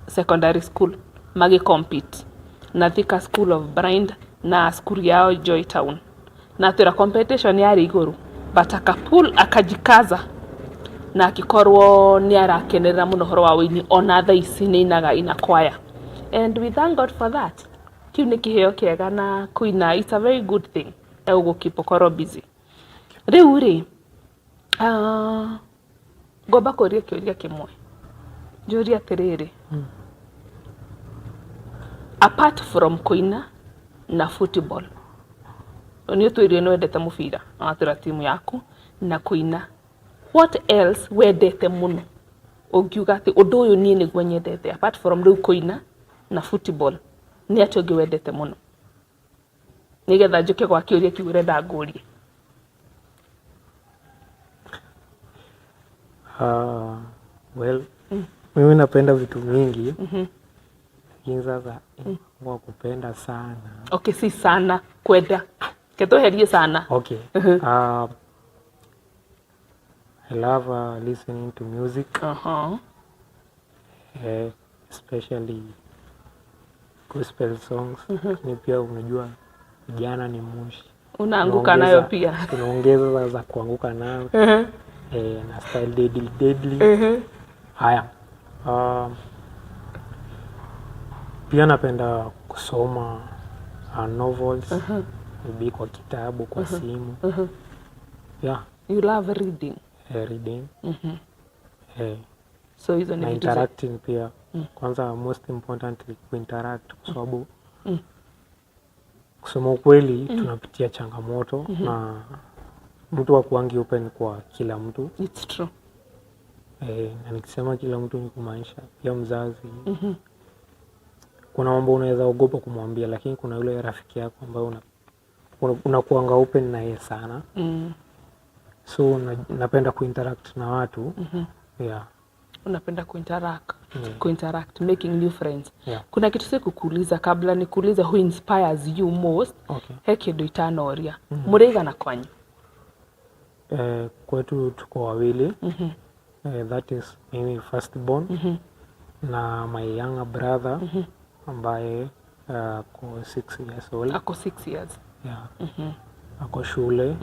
secondary school magi compete na Thika School of Blind na school yao Joy Town na atwira competition yari iguru but akajikaza na akikorwo ni arakenerera muno horo wa wini ona tha ici ni inaga ina choir and we thank God for that. Kiu ni kiheo kiega na kuina, it's a very good thing ugukipo korwo busy. Riu ri ngomba kuria kiuria kimwe Njũria atĩrĩrĩ. Apart from kuina na football, nĩ ũtwĩrire nĩ wendete mũbira na watĩra timu yaku na kuina, what else wendete mũno ũngiuga atĩ ũndũ ũyũ niĩ nĩguo nyendete apart from rĩu kuina na football, nĩ atĩ ũngĩ wendete mũno, nĩgetha njũke gwa kĩũria kĩu ũrenda ngũrie? Well, mimi napenda vitu mingi. Lakini sasa kwa kupenda sana. Okay, si sana, kwenda. Ketuherie sana. Okay. I love listening to music. Especially gospel songs. Ni pia unajua vijana ni moshi. Unaanguka nayo pia. Tunaongeza za kuanguka nayo. Na style deadly. Haya. Pia napenda kusoma novels. Maybe kwa kitabu, kwa simu. Yeah. You love reading? Reading. So hizo ni interacting pia. Kwanza most importantly kuinteract kwa sababu kusema ukweli tunapitia changamoto na mtu hakuangi open kwa kila mtu. It's true. Na nikisema kila mtu ni kumaanisha pia mzazi. Kuna mambo unaweza ogopa kumwambia, lakini kuna yule rafiki yako ambaye unakuanga open na yeye sana. So napenda kuinteract na watu. Yeah. Unapenda kuinteract, making new friends. Yeah. Kuna kitu sasa kukuuliza kabla nikuuliza who inspires you most. Okay. Heki ndo itanoria. Muraiga kwanyu? Kwetu tuko wawili. That is mimi firstborn. Na my younger brother ambaye ako 6 years old. Ako 6 years. Yeah. Ako shule.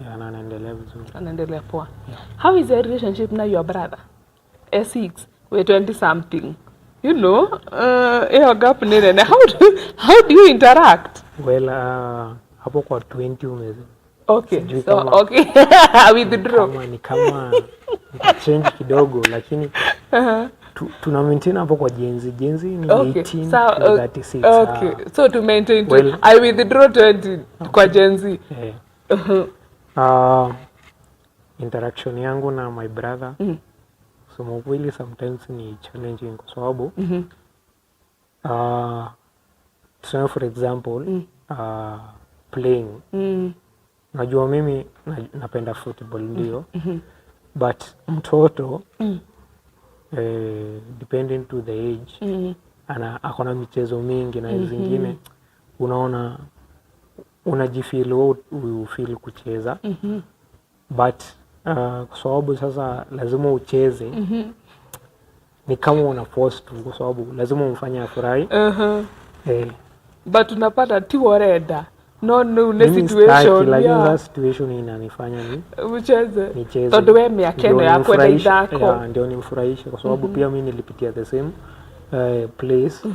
Yeah, na anaendelea vizuri. Anaendelea poa. Yeah. How is your relationship na your brother? 6, we're 20 something. You know, gap nene. How do you interact? Well, hapo kwa 20 umeze. Okay. So, okay. Withdraw. Kama change kidogo lakini tuna maintain hapo kwa jenzi ni 18 to 36. Okay. So to maintain I withdraw 20 kwa jenzi. Interaction yangu na my brother so mwili sometimes ni challenging kwa sababu so for example playing. Najua mimi napenda football ndio. But mtoto depending to the age akona michezo mingi na zingine unaona unajifeel ufeel kucheza. But kwa sababu sasa lazima ucheze. Ni kama una force tu kwa sababu lazima umfanye afurahi. But unapata ti wareda. No situation. Lakini situation inanifanya ni nicheze. Todo we miakeno ya kwenda idako. Ndio nimfurahishe kwa sababu pia mimi nilipitia the same place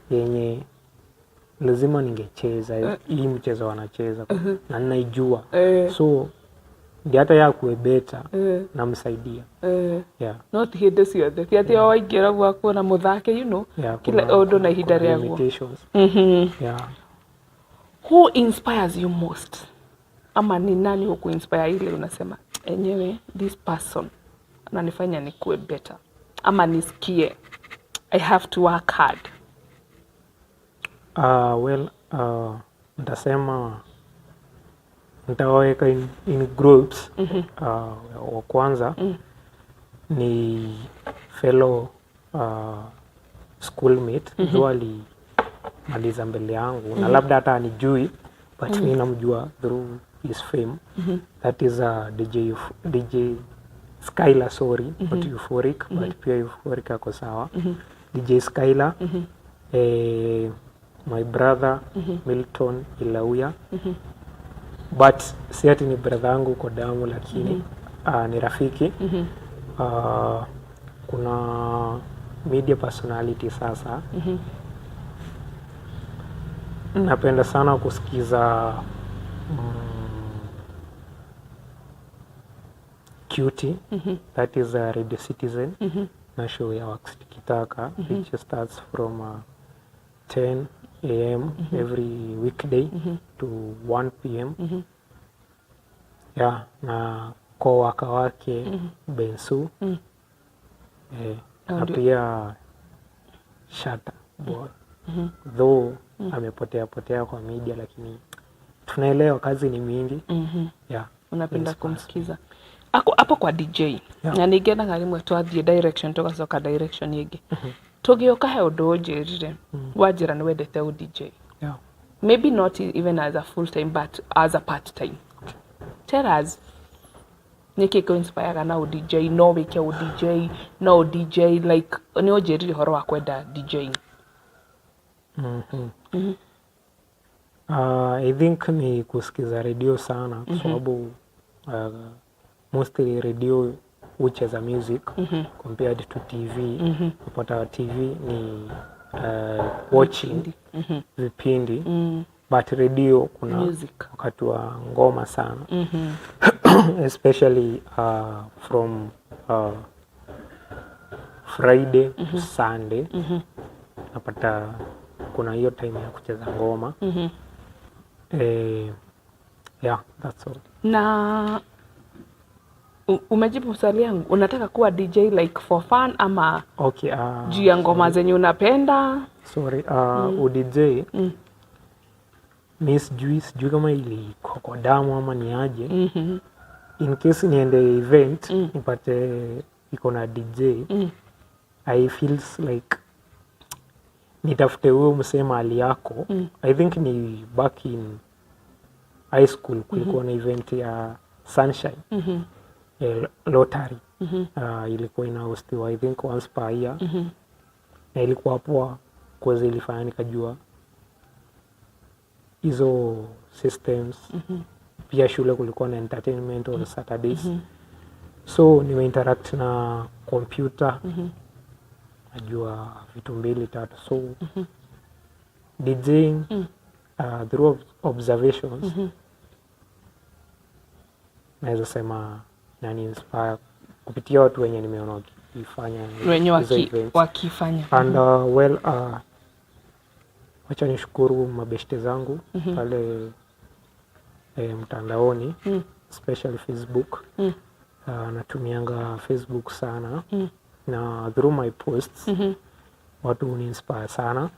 yenye lazima ningecheza hii mchezo wanacheza na ninaijua. So ndio hata ya kuwe better namsaidia. Yeah. Not hide ciothe. Tiati waingira gwako na muthake, you know. Kila ondo na ihinda rĩaguo. Yeah. Who inspires you most? Ama ni nani who inspire ile unasema enyewe this person ananifanya nikuwe better ama nisikie I have to work hard? Well, nitasema nitaweka in groups. Wa kwanza ni fellow schoolmate ndio alimaliza mbele yangu na labda hata anijui but mimi namjua through his fame. That is DJ Skylar, sorry, not Euphoric, but pia Euphoric ako sawa. DJ Skylar, my brother Milton Ilauya. But si ati ni brother yangu kwa damu lakini ni rafiki. Kuna media personality sasa. Napenda sana kusikiza Cutie. That is Radio Citizen. na show ya Wax Tikitaka which starts from 10 a.m. every weekday to 1 p.m. Yeah, na co-worker wake Bensu na pia Shata Boy though amepotea kwa media, lakini tunaelewa kazi ni mingi. Yeah, unapenda kumsikiza hapo kwa DJ na ningena ngalimwe twathie direction tugacoka direction yingi tugioka he undu unjirire wanjira ni wendete u DJ. Yeah, maybe not even as a full time but as a part time. Tell us niki ko inspire na u DJ no wike u DJ no DJ like ni unjirire horo wa kwenda DJing. I think ni kusikiza radio sana kwa sababu mostly radio hucheza music compared to TV. Kupata TV ni watching vipindi but radio kuna music. Wakati wa ngoma sana especially from Friday to Sunday napata kuna hiyo time ya kucheza ngoma. Yeah, that's all. Na umejibu swali yangu, unataka kuwa DJ like for fun ama okay, juu ya ngoma zenye unapenda? Sorry, DJ Miss Juice kama ili kwa damu ama ni aje. In case niende event nipate iko na DJ, I feels like nitafute huyo msema hali yako. I think ni back in high school kulikuwa na event ya Sunshine lottery. Ilikuwa ina hostiwa I think once per year. Na ilikuwa poa kwa zile ilifanya nikajua hizo systems. Pia shule kulikuwa na entertainment on Saturdays. So nimeinteract na computer. Najua vitu 2-3 so DJing through observations naweza sema nani inspire kupitia watu wenye nimeona wakifanya wenye wakifanya and wacha nishukuru mabeshte zangu pale mtandaoni especially Facebook. Natumianga Facebook sana na through my posts watu uniinspire sana.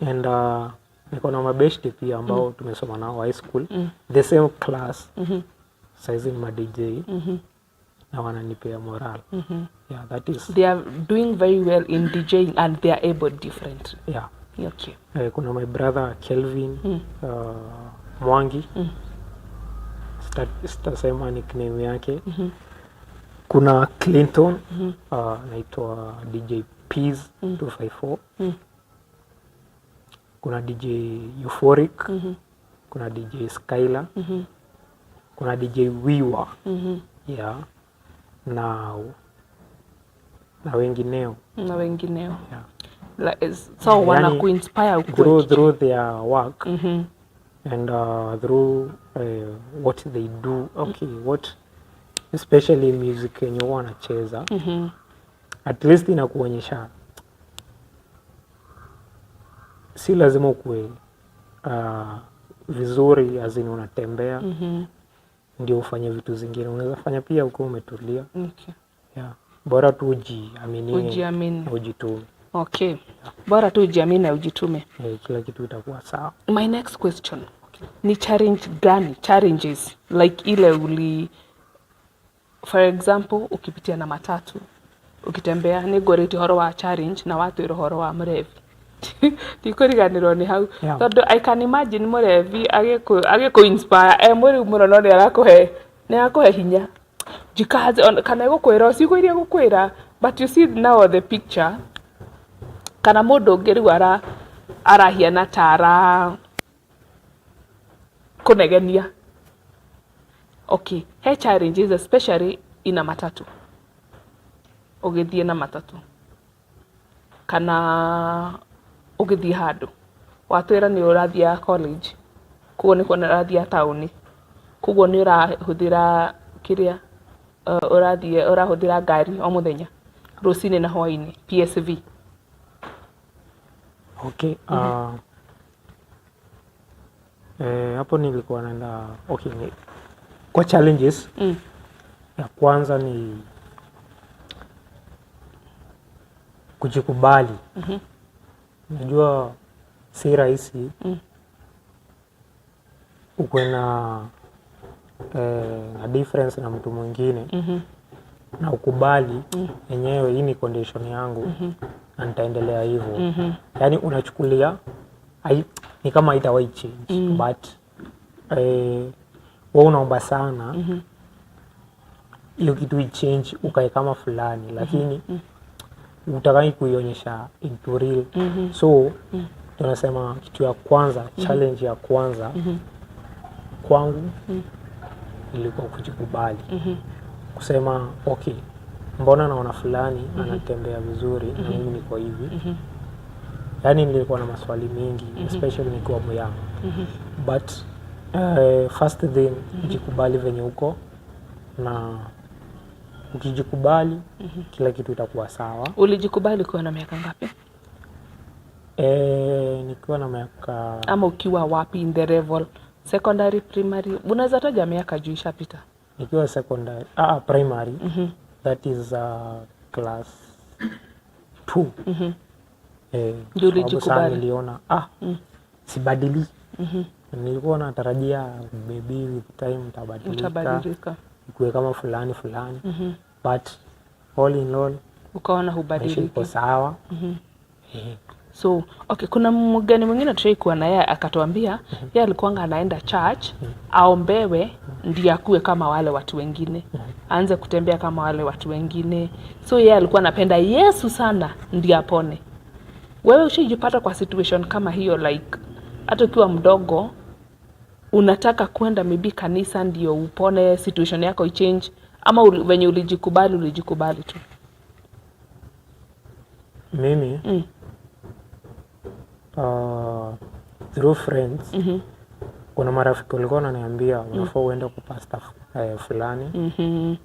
And niko na mabeshte pia ambao tumesoma nao high school the same class. Saizi ni ma DJ na wananipea moral. Yeah, that is they are doing very well in DJing and they are able different. Yeah, okay. Kuna my brother Kelvin Mwangi, sitasema nickname yake. Kuna Clinton naitwa DJ Peas 254. Kuna DJ Euphoric. Kuna DJ Skylar. Kuna DJ Wiwa. Yeah. Na wengineo. Yeah. Like, so wana kuinspire through their work and through what they do. Okay, what especially music yenye wanacheza at least inakuonyesha si lazima ukue vizuri azini unatembea ndio ufanye vitu zingine, unaweza fanya pia ukiwa umetulia. Okay. Yeah, bora tu ujiamini, ujitume. Okay. Yeah. Bora tu ujiamini na ujitume. Kila kitu itakuwa sawa. My next question. Ni challenges like ile for example ukipitia na matatu ukitembea ni goreti horo wa challenge na watu iro horo wa mrevi tikuriganirwo ni hau tondu I can imagine murevi ageko inspire muri murono ni arakuhe hinya jikaze kana gukwira usiku iria gukwira but you see now the picture kana mundu ngiru arahiana tara kunegenia. Okay, he challenges especially ina matatu. Ugithie na matatu. Kana ugithie handu. Watwira ni urathia college. Kuo ni kona urathia town. Kuo ni urahuthira kiria urahuthira ngari o muthenya. rũcinĩ na hwainĩ PSV? Okay, hapo nilikuwa naenda kwa challenges. Ya kwanza ni kujikubali. Najua si rahisi ukuwe na difference na mtu mwingine na ukubali yenyewe hii ni condition yangu na nitaendelea hivyo. Yani unachukulia ni kama haitawahi change but wewe unaomba sana hiyo kitu i-change ukae kama fulani lakini utakai kuionyesha into real. So tunasema kitu ya kwanza, challenge ya kwanza kwangu ilikuwa kujikubali. Kusema okay, mbona naona fulani anatembea vizuri na mimi niko hivi. Yani nilikuwa na maswali mengi especially nikiwa mdogo. But first thing kujikubali venye uko, na ukijikubali kila kitu itakuwa sawa. Ulijikubali ukiwa na miaka ngapi? Nikiwa na miaka, ama ukiwa wapi in the level? Secondary, primary? Unaweza taja miaka juu ishapita. Nikiwa secondary, primary, that is class 2. Ndio ulijikubali. Niliona sibadili. Nilikuwa natarajia maybe with time utabadilika. Ikuwe kama fulani. But all in all ukaona hubadiliki. Iko sawa. So, okay, kuna mgeni mwingine tulikuwa na yeye akatuambia yeye alikuwa anaenda church aombewe ndiye akue kama wale watu wengine. Aanze kutembea kama wale watu wengine. So yeye alikuwa anapenda Yesu sana ndiye apone. Wewe ushijipata kwa situation kama hiyo, like hata ukiwa mdogo unataka kwenda maybe kanisa ndio upone, situation yako i-change, ama venye ulijikubali tu? Mimi through friends, kuna marafiki walikuwa wananiambia unafaa uende kwa pastor fulani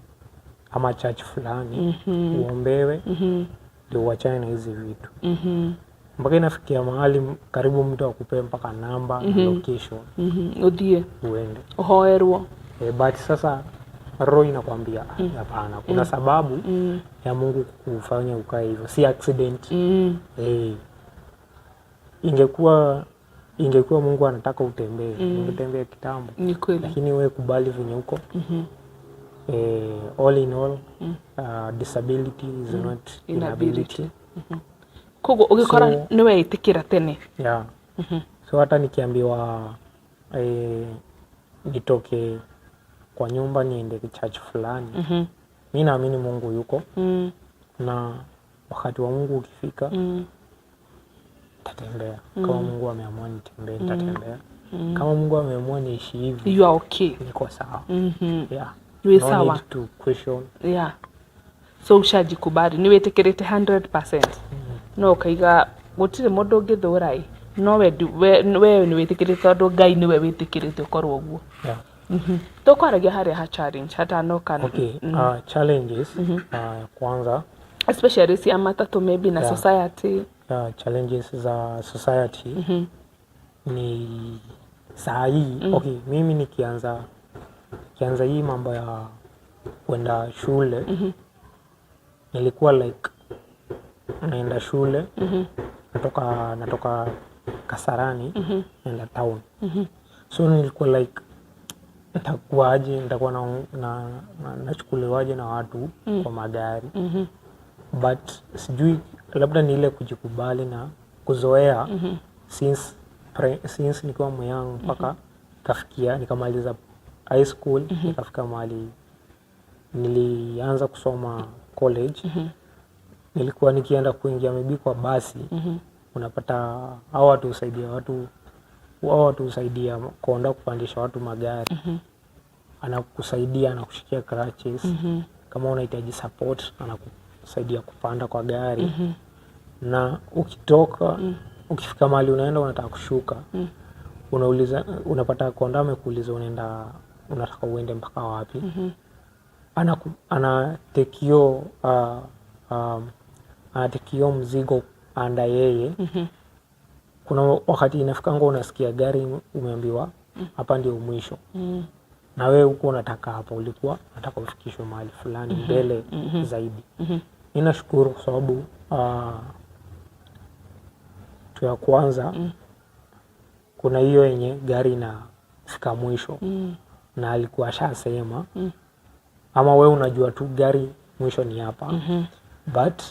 ama church fulani uombewe ndio uachane na hizi vitu. Mpaka inafikia mahali karibu mtu akupe mpaka namba na location udie uende uhoerwo. But sasa roho inakwambia hapana, kuna sababu ya Mungu kufanya ukae hivyo, si accident. Ingekuwa Mungu anataka utembee, ungetembea kitambo. Ni kweli. Lakini wewe kubali venye uko. All in all, disability is not inability. Kogo ugikora niwe itikira tene. Yeah. So hata nikiambiwa nitoke kwa nyumba niende church fulani, mimi naamini Mungu yuko, na wakati wa Mungu ukifika nitatembea. Kama Mungu ameamua nitembee, nitatembea. Kama Mungu ameamua niishi hivi, you are okay, niko sawa. Yeah. You no sawa. Need to question. Yeah. So ushajikubali niwe itikirite 100%. No kaiga gutire mundu ngithurai, no we niwe itikirite tondu Ngai niwe witikirite ukorwo guo. Yeah. Tokwaragia haria challenge hata no kana. Okay, challenges kwanza especially si matatu maybe na society. Challenges za society ni saa hii. Okay, mimi nikianza hii mambo ya kwenda shule, nilikuwa like naenda shule, natoka Kasarani naenda town. So nilikuwa like nitakuwa nachukuliwaje na watu kwa magari. But sijui, labda ni ile kujikubali na kuzoea since nikiwa myangu mpaka kafikia nikamaliza high school, nikafika mahali nilianza kusoma college. Nilikuwa nikienda kuingia maybe kwa basi, unapata hao watu husaidia kuondoa kupandisha watu magari. Anakusaidia, anakushikia crutches. Kama unahitaji support, anakusaidia kupanda kwa gari. Na ukitoka, ukifika mahali unaenda unataka kushuka, unapata konda amekuuliza unataka uende mpaka wapi. Anatekio anatikio mzigo anda yeye. Kuna wakati inafikanga unasikia gari umeambiwa hapa ndio mwisho. Na wewe uko unataka hapo, ulikuwa unataka ufikishwe mahali fulani mbele zaidi. Ninashukuru kwa sababu tu ya kwanza kuna hiyo yenye gari inafika mwisho na alikuwa ashasema ama wewe unajua tu gari mwisho ni hapa. But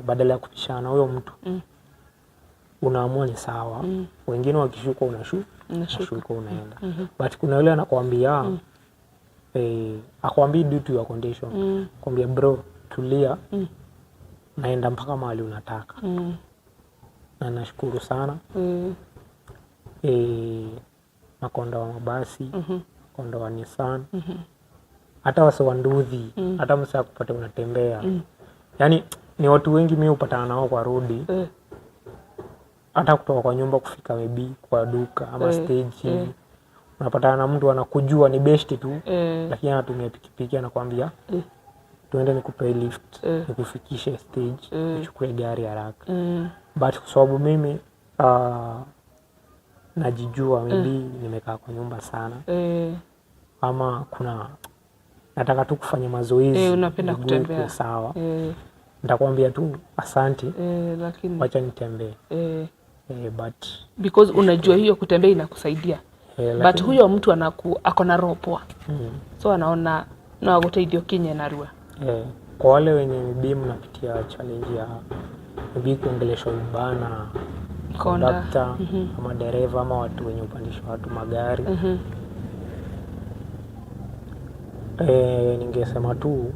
badala ya kupishana huyo mtu unaamua ni sawa. Wengine wakishuka unashuka unaenda. But kuna yule anakuambia akwambii due to your condition. Kwambia bro tulia, naenda mpaka mahali unataka. Na nashukuru sana. Makonda wa mabasi, makonda wa Nissan, hata wase wa nduthi, hata msa kupata unatembea. Yani ni watu wengi mimi hupatana nao kwa rodi. Hata kutoka kwa nyumba kufika maybe kwa duka ama stage. Unapatana na mtu anakujua ni best tu, lakini anatumia pikipiki anakuambia tuende nikupe lift, nikufikishe stage, uchukue gari haraka. But kwa sababu mimi najijua maybe nimekaa kwa nyumba sana. Ama kuna nataka tu kufanya mazoezi. Unapenda kutembea. Sawa. Nitakwambia tu asante. Lakini wacha nitembee. But because unajua hiyo kutembea inakusaidia. But huyo mtu ako na roho poa. So anaona na guteidio kinye narua. Kwa wale wenye maybe mnapitia challenge ya maybe kuongeleshwa bana conductor ama dereva ama watu wenye upandisha watu magari. Ningesema tu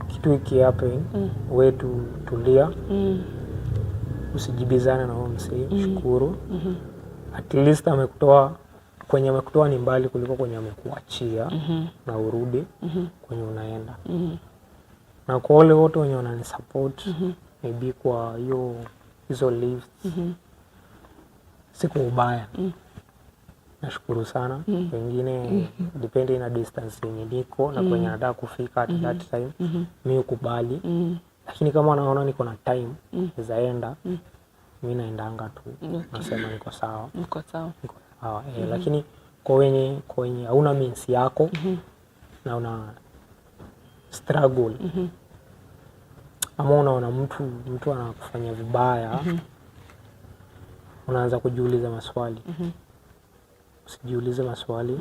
kitu hiki happen, wetu tulia, usijibizane na huyo msee, shukuru. At least amekutoa kwenye amekutoa ni mbali kuliko kwenye amekuachia na urudi kwenye unaenda. Na kwa wale wote wenye wananisupport maybe kwa hizo lifts, siku ubaya. Nashukuru sana. Wengine depending na distance yenye niko na kwenye nataka kufika at that time, mimi ukubali. Lakini kama naona niko na time zaenda, mimi naendanga tu. Nasema niko sawa. Niko sawa. Lakini kwa wenye hauna means yako na una struggle ama unaona mtu anakufanya vibaya, unaanza kujiuliza maswali. Usijiulize maswali.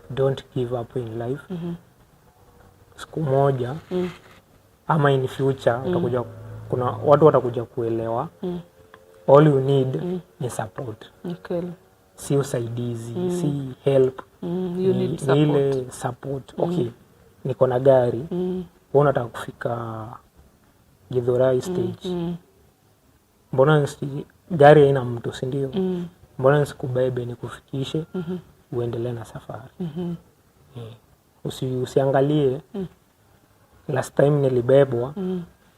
Don't give up in life. Siku moja ama in future utakuja, kuna watu watakuja kuelewa. All you need ni support. Si usaidizi, si help. You need support. Ile support. Okay, niko na gari, wewe unataka kufika Githurai stage. Mbona gari haina mtu, si ndio? Mbona nisikubebe nikufikishe uendelee na safari. Usiangalie last time nilibebwa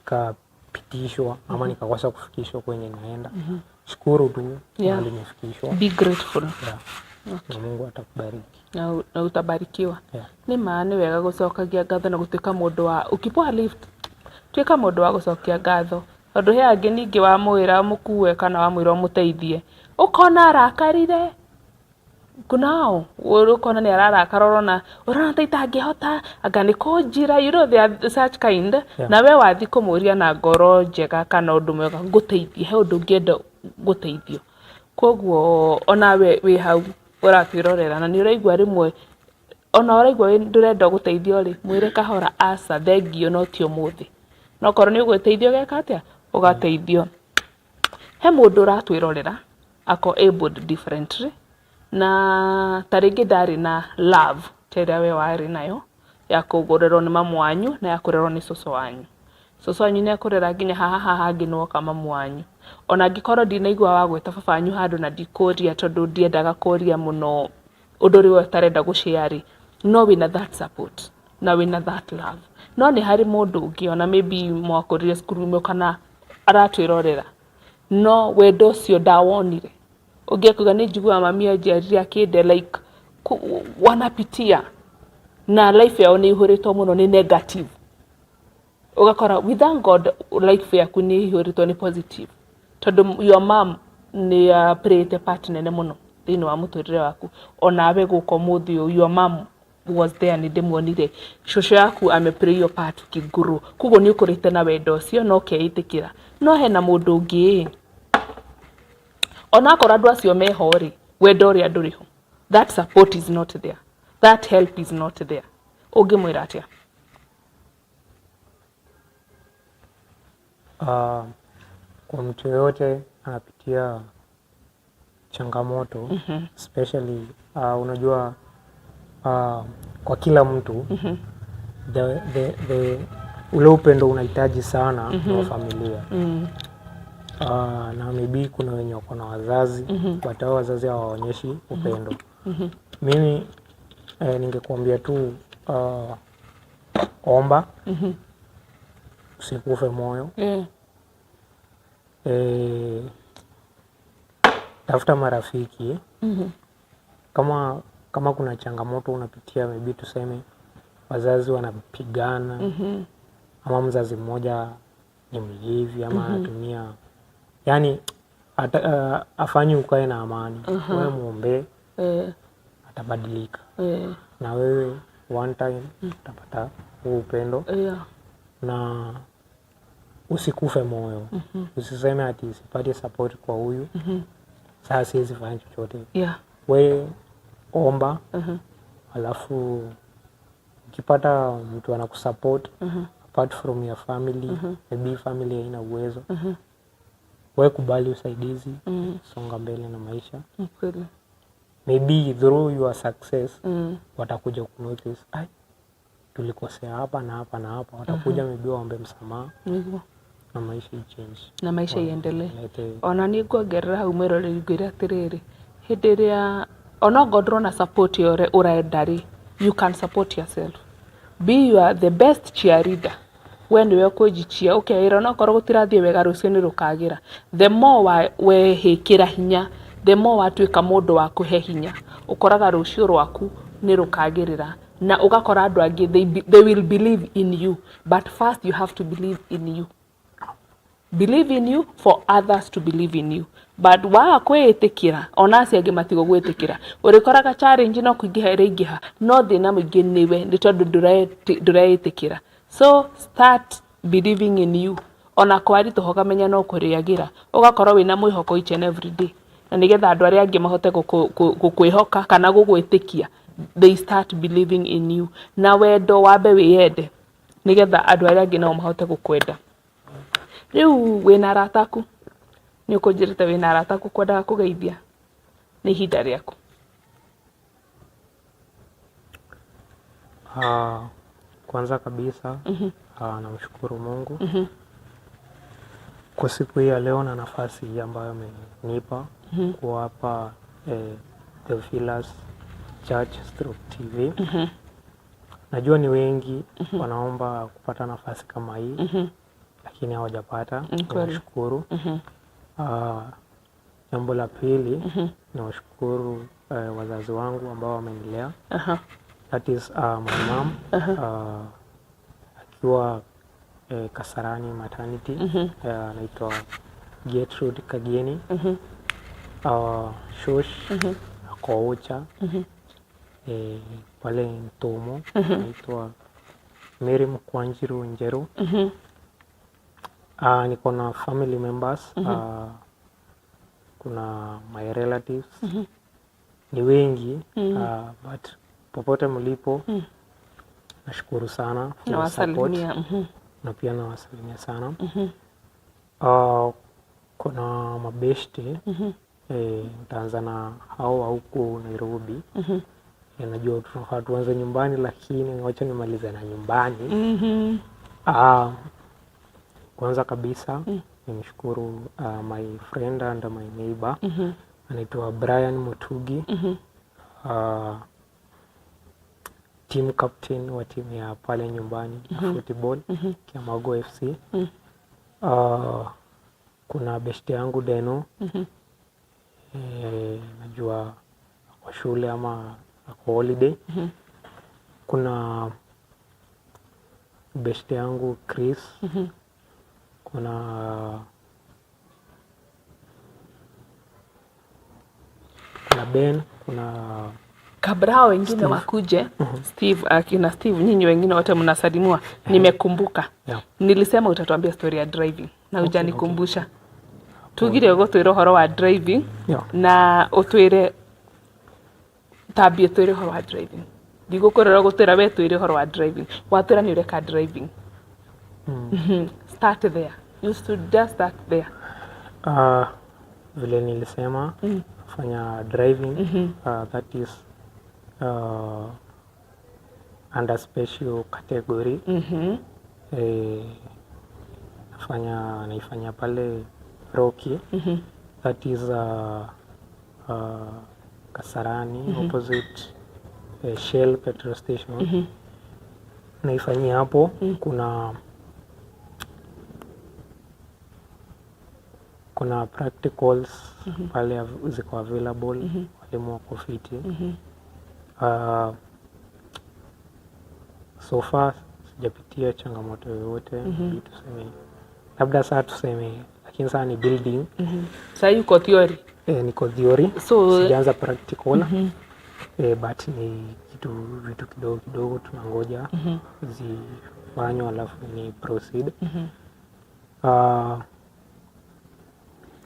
kapitishwa ama nikakosa kufikishwa kwenye naenda. Shukuru tu mahali nimefikishwa. Be grateful. Na Mungu atakubariki. Na utabarikiwa. Ni maana wega gucokagia ngatho na gutuika mundu wa ukipoa lift. Tuika mundu wa gucokia ngatho. Tondu he angi ningi wa mwira mukuwe kana wa mwira muteithie. Ukona arakarire. Kunao ukona ni ararakara urona taitangihota anga ni kunjira, you know they are such kind. Na we wathi kumuria na ngoro njega kana undu mwega nguteithie, he undu ngienda guteithio. Koguo ona we hau uratwirorera na ni uraigwa rimwe ona uraigwa ndurenda guteithio ri mwire kahora asa thengio no ti umuthi. No korwo ni uguteithio geka atia ugateithio. He mundu uratwirorera ako abled differently na taringi ndari na love teria we wari nayo ya kugorerwo ni mamu wanyu na ya kurerwo ni soso wanyu. Soso wanyu ni akurera nginya haha nginwo kama mamu wanyu. Ona ngikorwo ndinaigwa wa gweta baba wanyu handu na ndikuria tondu ndiendaga kuria muno undu ri we tarenda guciari, no wina that support na wina that love. No ni hari mundu ungiona maybe mwakorire skuru imwe kana aratwirorera no wendo cio ndawonire ungekuga ni njigua mami anjariria kinde like wanapitia na life yao ni ihuritwo muno ni negative. ugakora we thank God life yaku ni ihuritwo ni positive tondu your mom ni played part nene muno thini wa muturire waku onawe guko muthi your mom was there ni demonire shosho yaku play your part kiguru kugo ni ukurite na wendo ucio no keitikira no hena mundu ungi ona kora ndu acio meho ri wendo ria nduriho that support is not there that help is not there ungimwira atia kwa mtu yote anapitia changamoto especially unajua kwa kila mtu the ule upendo unahitaji sana na familia na maybe kuna wenye wako na wazazi but hao wazazi hawaonyeshi upendo mimi ningekuambia tu omba usikufe moyo tafuta marafiki kama kuna changamoto unapitia maybe tuseme wazazi wanapigana ama mzazi mmoja ni mlevi ama anatumia yani afanye ukae na amani wewe muombe atabadilika na wewe one time utapata upendo na usikufe moyo usiseme ati sipati support kwa huyu sasa siwezi fanya chochote wewe omba alafu ukipata mtu anakusupport apart from your family maybe family haina uwezo wewe kubali usaidizi songa mbele na maisha maybe through your success watakuja kunotice tulikosea hapa na hapa na hapa watakuja maybe waombe msamaha na maisha change na maisha iendelee ona ni ngogerera hau mwiroreri ngwira atiriri hindi ria ona ngodro na support yore uraendari you can support yourself be your the best cheerleader when we kujichia ira no korwo gutirathie wega rucio ni rukagira the more we hikira hinya the more watuika mundu wa kuhe hinya ukoraga rucio rwaku ni rukagirira na ugakora andu angi they will believe in you but first you have to believe in you for others to believe in you but wa kwetikira ona aciangi matigo gwetikira urikoraga challenge no kuingiha ringiha no thina mwingi niwe ni tondu nduraitikira so start believing in you ona kwari tuhogamenya no kuriagira ugakorwo wina mwihoko each and every day na nigetha andu aria angi mahote gukwihoka kana gugwitikia they start believing in you na wendo wambe wiyende nigetha andu aria angi no mahote gukwenda riu wina arataku ni ukunjirite wina arataku kwendaga kugeithia ni ihinda riaku kwanza kabisa namshukuru Mungu kwa siku hii ya leo na nafasi hii ambayo amenipa kuwapa The Pillars Church / TV. Najua ni wengi wanaomba kupata nafasi kama hii lakini hawajapata. Nashukuru. Jambo la pili nawashukuru wazazi wangu ambao wamenilea. That is my mom akiwa Kasarani maternity anaitwa Gertrude Kageni. Shosh ako Ocha pale Ntomo anaitwa Mary Mkwanjiru Njeru. Niko na family members kuna my relatives ni wengi but popote mlipo nashukuru sana for support na pia nawasalimia sana. Kuna mabeshte nitaanza na hao huko Nairobi. Najua tunafaa tuanze nyumbani lakini wacha nimalize na nyumbani. Kwanza kabisa nimshukuru my friend and my neighbor anaitwa Brian Mutugi, team captain wa timu ya pale nyumbani football Kiamago FC. Kuna beshte yangu Deno, najua kwa shule ama kwa holiday. Kuna best yangu Chris. Kuna Ben, kuna kabla hao wengine wakuje Steve, akina Steve, nyinyi wengine wote mnasalimua. Nimekumbuka. Nilisema utatuambia story ya driving na hujanikumbusha. Tugire gutwira horo wa driving na utwire tabia twire horo wa driving. Ndigukorera gutwira we twire horo wa driving. Watwira ni ureka driving. Start there. You should just start there. Vile nilisema fanya driving that is under special category. Naifanya pale Rocky. That is Kasarani opposite Shell petrol station. Naifanyia hapo. Kuna practicals pale ziko available. Walimu wako fiti. So far sijapitia changamoto yoyote. Tuseme labda saa tuseme, lakini saa ni building. Sasa yuko theory. Niko theory. So sijaanza practical. But ni vitu kidogo tunangoja zifanywe alafu ni proceed.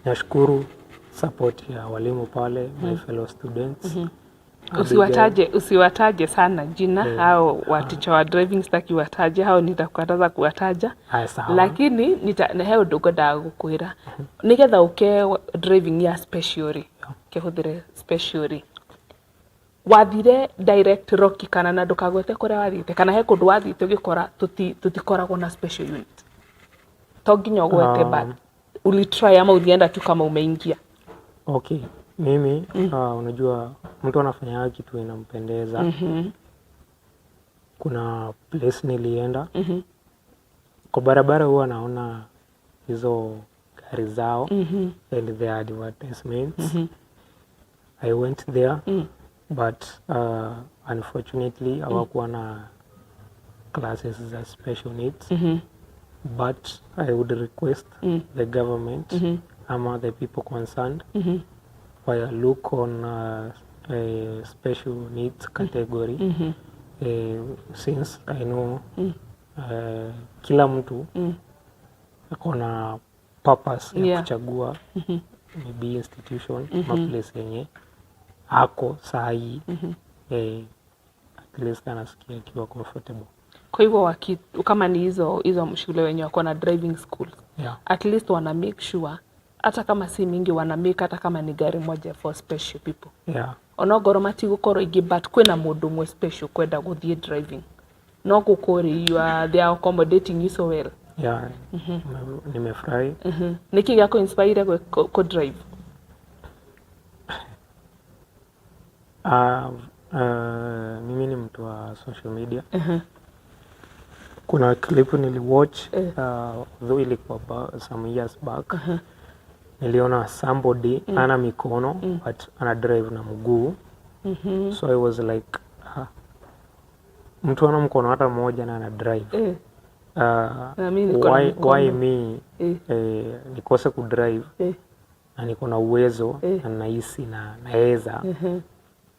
Nashukuru support ya walimu pale, my fellow students. Usiwataje sana jina au waticha wa driving staki wataje, hao nitakukataza kuwataja. Lakini heo ndogo ndagukwira nigetha uke driving ya specially kehuthire specially wathire direct Rocky kana na ndukagwete kuria wathite kana he kundu wathite ugikora tutikoragwo na special unit to nginya gwete but ulitry ama ulienda tu kama umeingia? Okay, mimi unajua mtu anafanya kitu inampendeza. Kuna place nilienda kwa barabara, huwa naona hizo gari zao and the advertisements. I went there but unfortunately hawakuwa na classes za special needs. But I would request the government ama the people concerned why look on a special needs category. Since I know kila mtu akona purpose ya kuchagua maybe institution ama place yenye ako sahi, at least anasikia akiwa comfortable. Kwa hivyo kama ni hizo mshule wenye wako na driving school, at least wana make sure hata kama si mingi wana make hata kama ni gari moja for special people. Onogoro mati gukoro igi but kwena mundu mwe special kwenda guthie driving. No gukori they are accommodating you so well. Nimefurahi. Niki yako inspire ko drive? Mimi ni mtu wa social media. Kuna clip niliwatch though ilikuwa some years back. Niliona somebody ana mikono but ana drive na mguu. So I was like mtu ana mkono hata moja na ana drive. Why me nikose kudrive na niko na uwezo na nahisi na naweza,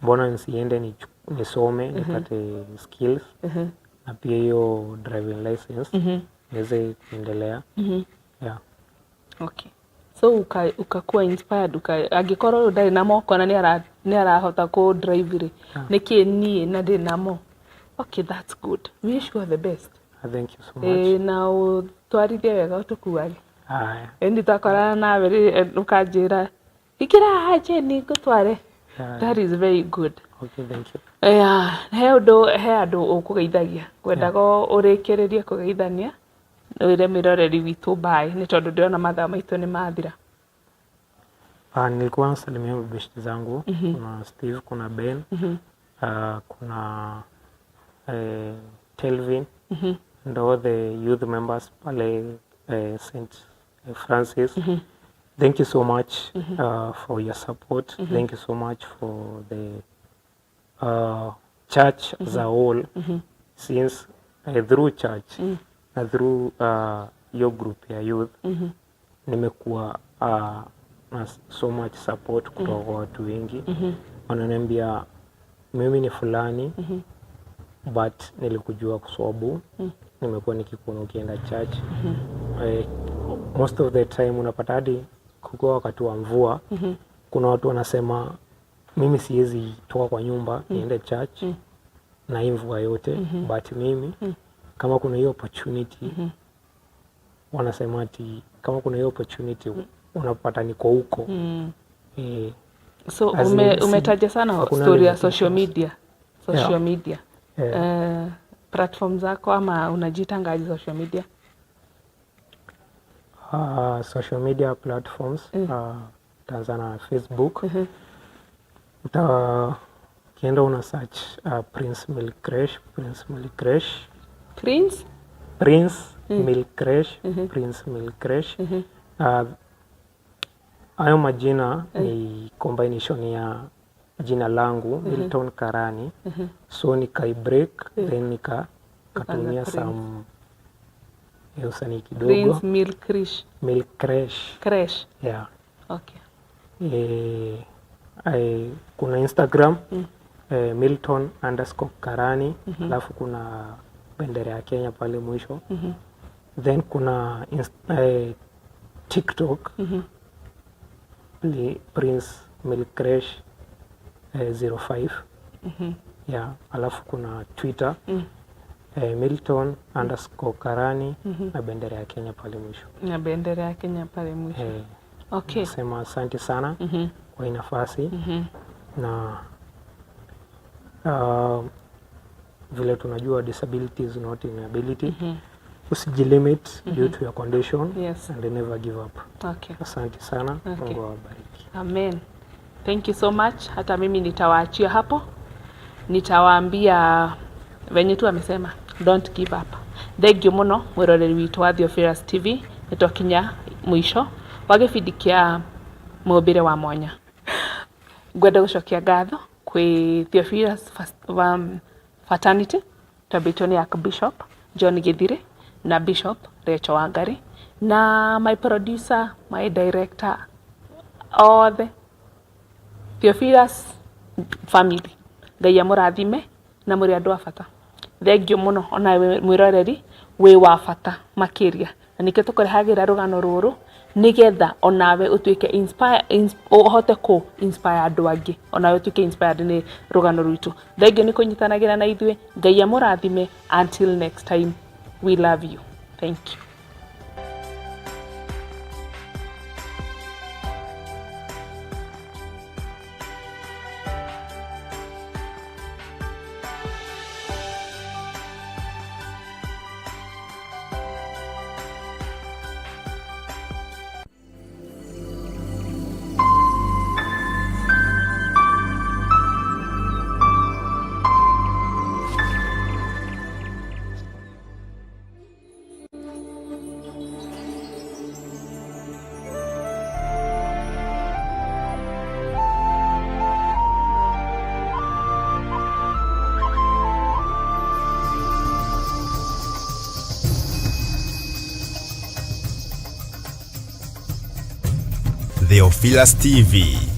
mbona nisiende nisome nipate skills na pia hiyo driving license niweze kuendelea. Okay, so ukakuwa inspired agikorwo ndari na moko na ni arahota ku drive ri niki ni na ndi namo. Okay, that's good. Wish you the best. Thank you so much. Na twarithie wega utukuari. Endi takorana nawe ukanjira ikira haje ni gutware. That is very good. Okay, thank you. He andu ukugeithagia kwendaga urikirerie kugeithania wire miroreri witu bye ni tondu ndiona mathaa maitu ni mathira. Nilikuwa nasalimia mabeshte zangu. Kuna Steve, kuna Ben, kuna Telvin and all the youth members pale St. Francis. Thank you so much for your support. Thank you so much for the church as a whole. Since through church na through your group ya youth nimekuwa na so much support kutoka kwa watu wengi. Wananiambia mimi ni fulani but nilikujua kwa sababu nimekuwa nikikuona ukienda church. Most of the time unapata hadi kukiwa wakati wa mvua kuna watu wanasema mimi siwezi toka kwa nyumba niende church na hii mvua yote but mimi kama kuna hiyo opportunity wanasema ati kama kuna hiyo opportunity unapata niko huko. So umetaja sana story ya social media. Platform zako ama unajitangaje social media? Social media platforms Tanzania Facebook. Kienda una search Prince Milk Creche. Hayo majina ni combination ya jina langu Milton Karani. So nikaibreak then nikatumia some usanii kidogo. Prince Milk Creche. Yeah. Okay. Kuna Instagram Milton_Karani. Alafu kuna bendera ya Kenya pale mwisho. Then kuna TikTok Prince Milk Creche 05. Yeah. Alafu kuna Twitter Milton_Karani na bendera ya Kenya pale mwisho. Okay. Nasema asante sana kwa hii nafasi na vile tunajua disability is not inability. Usijilimit due to your condition. Yes. And never give up. Okay. Asante sana. Okay. Mungu awabariki. Amen. Thank you so much. Hata mimi nitawaachia hapo. Nitawaambia venye tu amesema, don't give up. Thank you muno mwiroreri witu wa Theophilus TV. Nitokinya mwisho wa gibindi kia Mũmbĩre wa Mwanya. Ngwenda gucokia ngatho kwi Theophilus Fraternity tabĩtwo nĩ Archbishop John Githire na Bishop Rachel Wangari na my producer, my director, all the Theophilus family. Ngai amũrathime na mũrĩ andũ a bata. Thengiũ mũno ona mwĩroreri wĩ wa bata makĩria. Na nĩkĩo tũkũrehagĩra rũgano rũrũ nigetha onawe utuike uhote ku inspire andũ angĩ, onawe utuike inspired nĩ rũgano rwitũ. Thengiũ nĩ kũnyitanagira na ithuĩ. Ngai amũrathime. Until next time, we love you. Thank you. Theophilus TV.